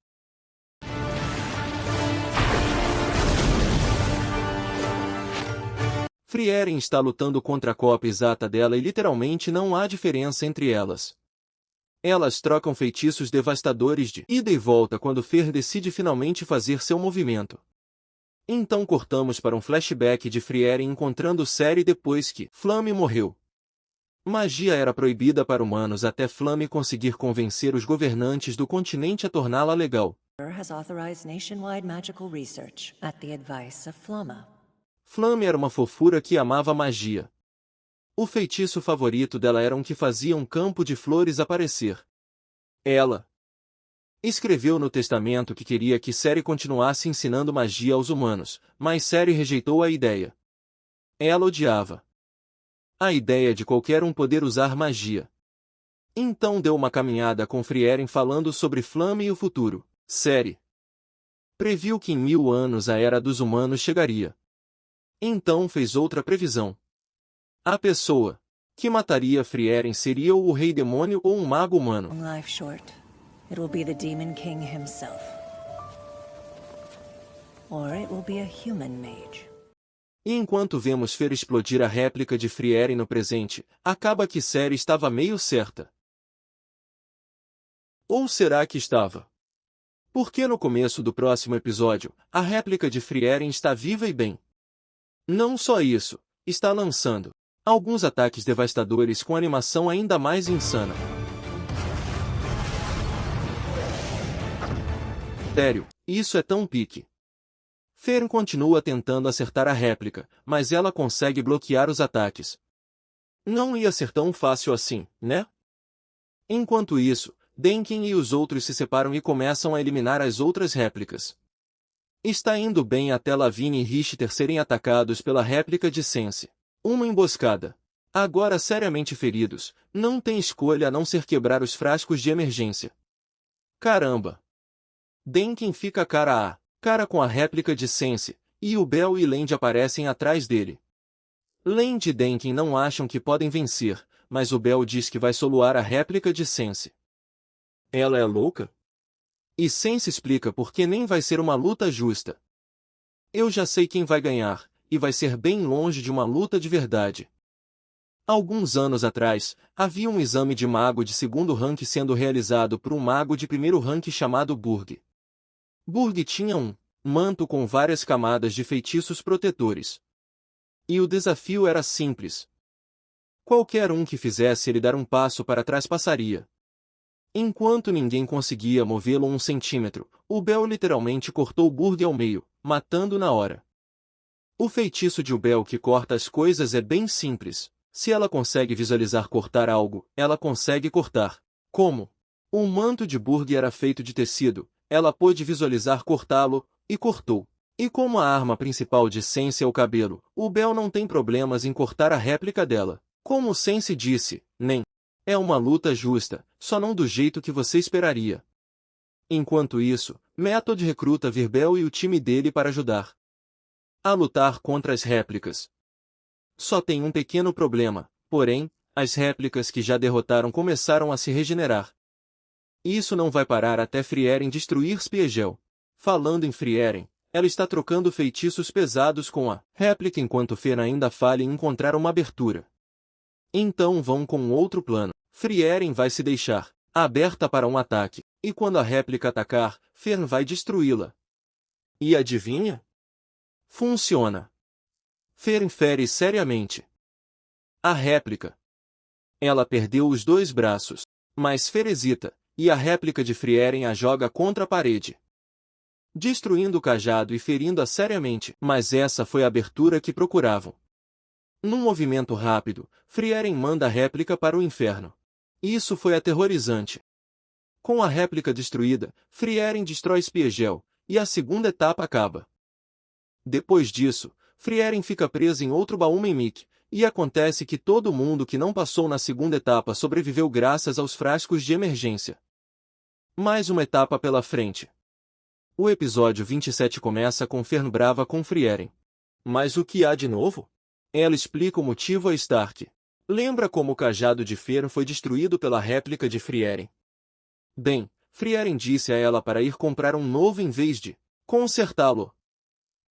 Speaker 1: Frieren está lutando contra a cópia exata dela e literalmente não há diferença entre elas. Elas trocam feitiços devastadores de ida e volta quando Fer decide finalmente fazer seu movimento. Então cortamos para um flashback de Frieren encontrando Ciri depois que Flamme morreu. Magia era proibida para humanos até Flamme conseguir convencer os governantes do continente a torná-la legal.
Speaker 8: Has authorized nationwide magical research at the advice of Flamma.
Speaker 1: Flamme era uma fofura que amava magia. O feitiço favorito dela era um que fazia um campo de flores aparecer. Ela escreveu no testamento que queria que Ciri continuasse ensinando magia aos humanos, mas Ciri rejeitou a ideia. Ela odiava a ideia de qualquer um poder usar magia. Então deu uma caminhada com Frieren falando sobre Flamme e o futuro. Ciri previu que em 1000 anos a Era dos Humanos chegaria. Então fez outra previsão. A pessoa que mataria Frieren seria ou o Rei Demônio ou um mago humano.
Speaker 8: Life short. it will be the Demon King himself. Or it will be a human mage.
Speaker 1: E enquanto vemos Fer explodir a réplica de Frieren no presente, acaba que Ciri estava meio certa. Ou será que estava? Porque no começo do próximo episódio, a réplica de Frieren está viva e bem. Não só isso, está lançando alguns ataques devastadores com animação ainda mais insana. Sério, isso é tão pique. Fer continua tentando acertar a réplica, mas ela consegue bloquear os ataques. Não ia ser tão fácil assim, né? Enquanto isso, Denkin e os outros se separam e começam a eliminar as outras réplicas. Está indo bem até Lavigne e Richter serem atacados pela réplica de Sense. Uma emboscada. Agora seriamente feridos, não tem escolha a não ser quebrar os frascos de emergência. Caramba! Denkin fica cara a cara com a réplica de Sense, e o Bell e Land aparecem atrás dele. Land e Denkin não acham que podem vencer, mas o Bell diz que vai soluar a réplica de Sense. Ela é louca? E Sense explica por que nem vai ser uma luta justa. Eu já sei quem vai ganhar, e vai ser bem longe de uma luta de verdade. Alguns anos atrás, havia um exame de mago de segundo rank sendo realizado por um mago de primeiro rank chamado Burg. Burg tinha um manto com várias camadas de feitiços protetores. E o desafio era simples. Qualquer um que fizesse ele dar um passo para trás passaria. Enquanto ninguém conseguia movê-lo 1 centímetro, o Bell literalmente cortou Burg ao meio, matando na hora. O feitiço de Bell que corta as coisas é bem simples. Se ela consegue visualizar cortar algo, ela consegue cortar. Como? O manto de Burg era feito de tecido, ela pôde visualizar cortá-lo, e cortou. E como a arma principal de Sense é o cabelo, o Bell não tem problemas em cortar a réplica dela. Como Sense disse, nem. É uma luta justa, só não do jeito que você esperaria. Enquanto isso, Method recruta Virbel e o time dele para ajudar a lutar contra as réplicas. Só tem um pequeno problema, porém, as réplicas que já derrotaram começaram a se regenerar. Isso não vai parar até Frieren destruir Spiegel. Falando em Frieren, ela está trocando feitiços pesados com a réplica enquanto Fer ainda falha em encontrar uma abertura. Então vão com outro plano. Frieren vai se deixar aberta para um ataque, e quando a réplica atacar, Fer vai destruí-la. E adivinha? Funciona. Fer infere seriamente a réplica. Ela perdeu os 2 braços, mas Fer hesita, e a réplica de Frieren a joga contra a parede, destruindo o cajado e ferindo-a seriamente, mas essa foi a abertura que procuravam. Num movimento rápido, Frieren manda a réplica para o inferno. Isso foi aterrorizante. Com a réplica destruída, Frieren destrói Spiegel, e a segunda etapa acaba. Depois disso, Frieren fica presa em outro baú Mimic, e acontece que todo mundo que não passou na segunda etapa sobreviveu graças aos frascos de emergência. Mais uma etapa pela frente. O episódio 27 começa com Fern brava com Frieren. Mas o que há de novo? Ela explica o motivo a Stark. Lembra como o cajado de Fern foi destruído pela réplica de Frieren? Bem, Frieren disse a ela para ir comprar um novo em vez de consertá-lo.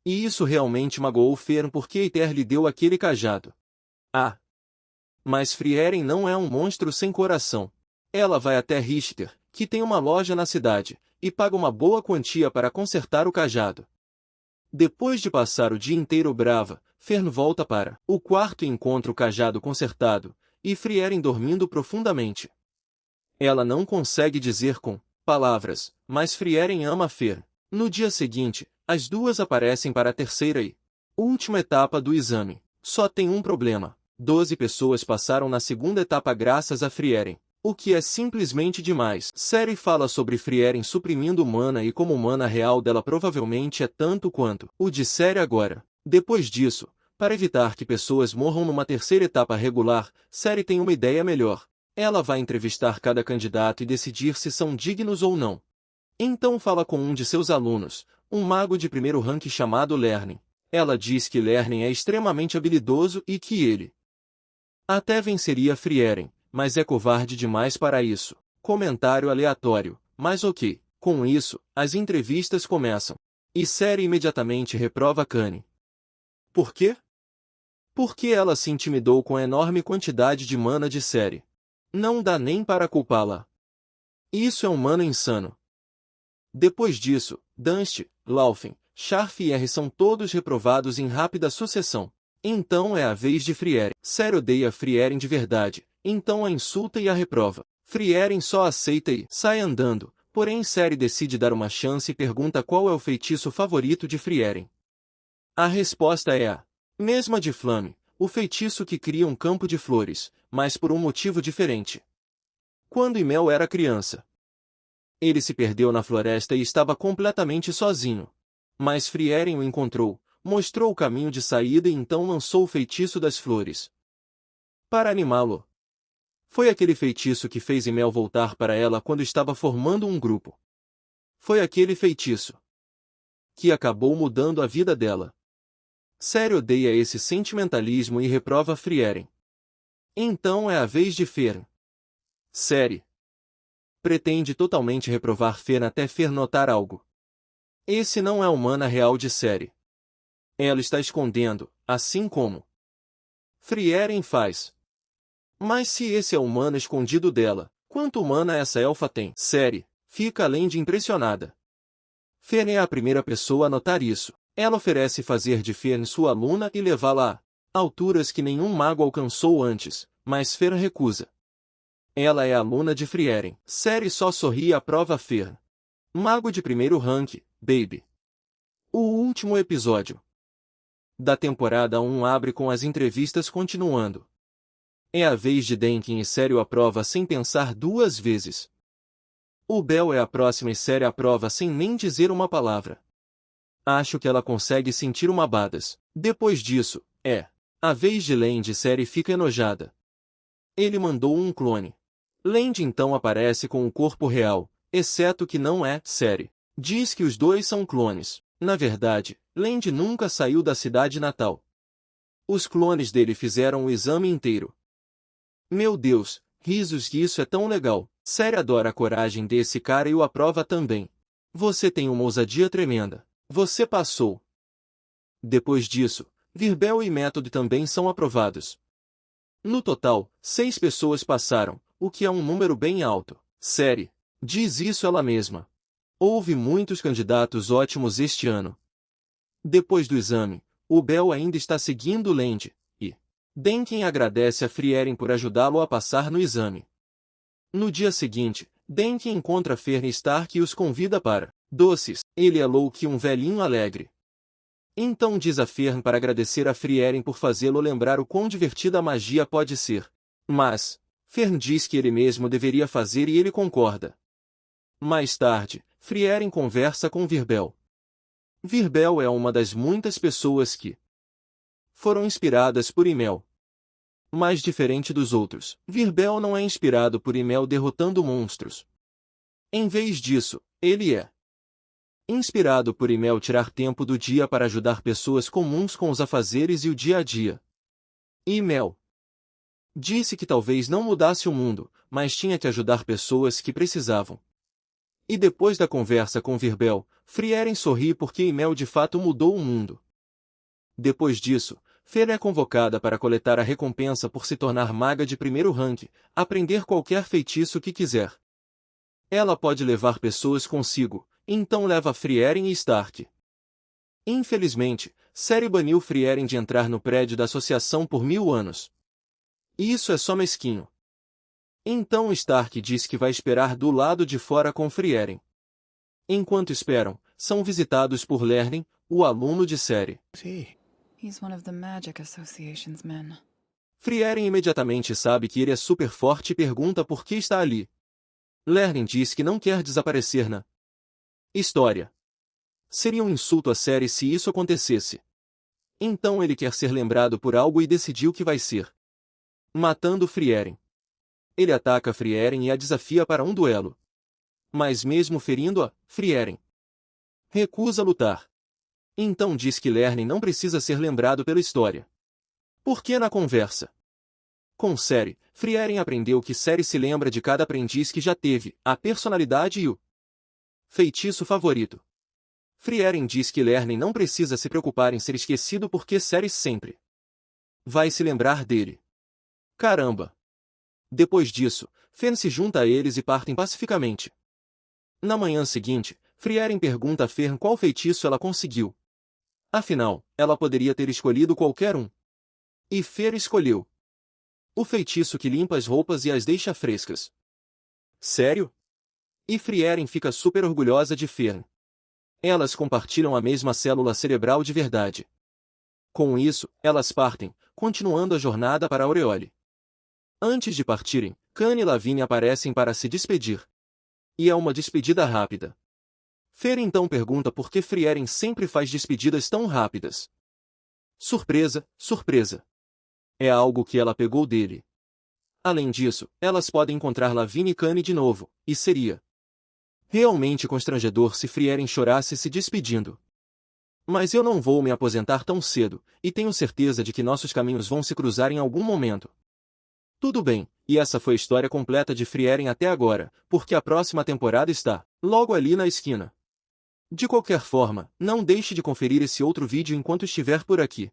Speaker 1: E isso realmente magoou Fern porque Aether lhe deu aquele cajado. Ah! Mas Frieren não é um monstro sem coração. Ela vai até Richter, que tem uma loja na cidade, e paga uma boa quantia para consertar o cajado. Depois de passar o dia inteiro brava, Fern volta para o quarto e encontra o cajado consertado, e Frieren dormindo profundamente. Ela não consegue dizer com palavras, mas Frieren ama Fern. No dia seguinte, as duas aparecem para a terceira e última etapa do exame. Só tem um problema. 12 pessoas passaram na segunda etapa graças a Frieren. O que é simplesmente demais. Ciri fala sobre Frieren suprimindo mana e como o mana real dela provavelmente é tanto quanto o de Ciri agora. Depois disso, para evitar que pessoas morram numa terceira etapa regular, Ciri tem uma ideia melhor. Ela vai entrevistar cada candidato e decidir se são dignos ou não. Então fala com um de seus alunos, um mago de primeiro rank chamado Lernen. Ela diz que Lernen é extremamente habilidoso e que ele até venceria Frieren, mas é covarde demais para isso. Comentário aleatório. mas ok. Com isso, as entrevistas começam. E Ceri imediatamente reprova Kanye. Por quê? Porque ela se intimidou com a enorme quantidade de mana de Ceri. Não dá nem para culpá-la. Isso é um mana insano. Depois disso, Dust, Laufey, Sharf e R são todos reprovados em rápida sucessão. Então é a vez de Frieren. Ceri odeia Frieren de verdade, então a insulta e a reprova. Frieren só aceita e sai andando, porém Ceri decide dar uma chance e pergunta qual é o feitiço favorito de Frieren. A resposta é a mesma de Flame, o feitiço que cria um campo de flores, mas por um motivo diferente. Quando Ymel era criança, ele se perdeu na floresta e estava completamente sozinho. Mas Frieren o encontrou, mostrou o caminho de saída e então lançou o feitiço das flores para animá-lo. Foi aquele feitiço que fez Ymel voltar para ela quando estava formando um grupo. Foi aquele feitiço que acabou mudando a vida dela. Ceri odeia esse sentimentalismo e reprova Frieren. Então é a vez de Fern. Ceri pretende totalmente reprovar Fern até Fern notar algo. Esse não é o mana real de Ceri. Ela está escondendo, assim como Frieren faz. Mas se esse é o mana escondido dela, quanto mana essa elfa tem? Ceri fica além de impressionada. Fern é a primeira pessoa a notar isso. Ela oferece fazer de Fern sua aluna e levá-la a alturas que nenhum mago alcançou antes, mas Fern recusa. Ela é aluna de Frieren. Ceri só sorri e aprova Fern. Mago de primeiro rank, baby. O último episódio da temporada 1 abre com as entrevistas continuando. É a vez de Denkin e Ceri aprova sem pensar duas vezes. O Bell é a próxima e Ceri aprova sem nem dizer uma palavra. Acho que ela consegue sentir uma badas. Depois disso, é a vez de Land e Ceri fica enojada. Ele mandou um clone. Land então aparece com o corpo real, exceto que não é Ceri. Diz que os dois são clones. Na verdade, Land nunca saiu da cidade natal. Os clones dele fizeram o exame inteiro. Meu Deus, risos, que isso é tão legal. Ceri adora a coragem desse cara e o aprova também. Você tem uma ousadia tremenda. Você passou. Depois disso, Virbel e Method também são aprovados. No total, 6 pessoas passaram, o que é um número bem alto. Ceri diz isso ela mesma. Houve muitos candidatos ótimos este ano. Depois do exame, o Bell ainda está seguindo Land, e Denkin agradece a Frieren por ajudá-lo a passar no exame. No dia seguinte, Denkin encontra Fern Stark e os convida para doces. Ele é Loki, um velhinho alegre. Então diz a Fern para agradecer a Frieren por fazê-lo lembrar o quão divertida a magia pode ser. Mas Fern diz que ele mesmo deveria fazer e ele concorda. Mais tarde, Frieren conversa com Virbel. Virbel é uma das muitas pessoas que foram inspiradas por Ymel. Mas diferente dos outros, Virbel não é inspirado por Ymel derrotando monstros. Em vez disso, ele é inspirado por Ymel tirar tempo do dia para ajudar pessoas comuns com os afazeres e o dia a dia. Ymel disse que talvez não mudasse o mundo, mas tinha que ajudar pessoas que precisavam. E depois da conversa com Virbel, Frieren sorri porque Ymel de fato mudou o mundo. Depois disso, Fern é convocada para coletar a recompensa por se tornar maga de primeiro rank, aprender qualquer feitiço que quiser. Ela pode levar pessoas consigo, então leva Frieren e Stark. Infelizmente, Ceri baniu Frieren de entrar no prédio da associação por 1000 anos. Isso é só mesquinho. Então Stark diz que vai esperar do lado de fora com Frieren. Enquanto esperam, são visitados por Lernen, o aluno de Ceri.
Speaker 5: He's one of the Magic Association's men.
Speaker 1: Frieren imediatamente sabe que ele é super forte e pergunta por que está ali. Lernen diz que não quer desaparecer na história. Seria um insulto à Ceri se isso acontecesse. Então ele quer ser lembrado por algo e decidiu que vai ser matando Frieren. Ele ataca Frieren e a desafia para um duelo. Mas mesmo ferindo-a, Frieren recusa lutar. Então diz que Lernen não precisa ser lembrado pela história. Porque na conversa Com Cere, Frieren aprendeu que Cere se lembra de cada aprendiz que já teve, a personalidade e o feitiço favorito. Frieren diz que Lernen não precisa se preocupar em ser esquecido porque Cere sempre vai se lembrar dele. Caramba! Depois disso, Fen se junta a eles e partem pacificamente. Na manhã seguinte, Frieren pergunta a Fern qual feitiço ela conseguiu. Afinal, ela poderia ter escolhido qualquer um. E Fer escolheu o feitiço que limpa as roupas e as deixa frescas. Sério? E Frieren fica super orgulhosa de Fern. Elas compartilham a mesma célula cerebral de verdade. Com isso, elas partem, continuando a jornada para Aureole. Antes de partirem, Khan e Lavigne aparecem para se despedir. E é uma despedida rápida. Fer então pergunta por que Frieren sempre faz despedidas tão rápidas. Surpresa, surpresa. É algo que ela pegou dele. Além disso, elas podem encontrar Lavigne e Khan de novo, e seria realmente constrangedor se Frieren chorasse se despedindo. Mas eu não vou me aposentar tão cedo, e tenho certeza de que nossos caminhos vão se cruzar em algum momento. Tudo bem, e essa foi a história completa de Frieren até agora, porque a próxima temporada está logo ali na esquina. De qualquer forma, não deixe de conferir esse outro vídeo enquanto estiver por aqui.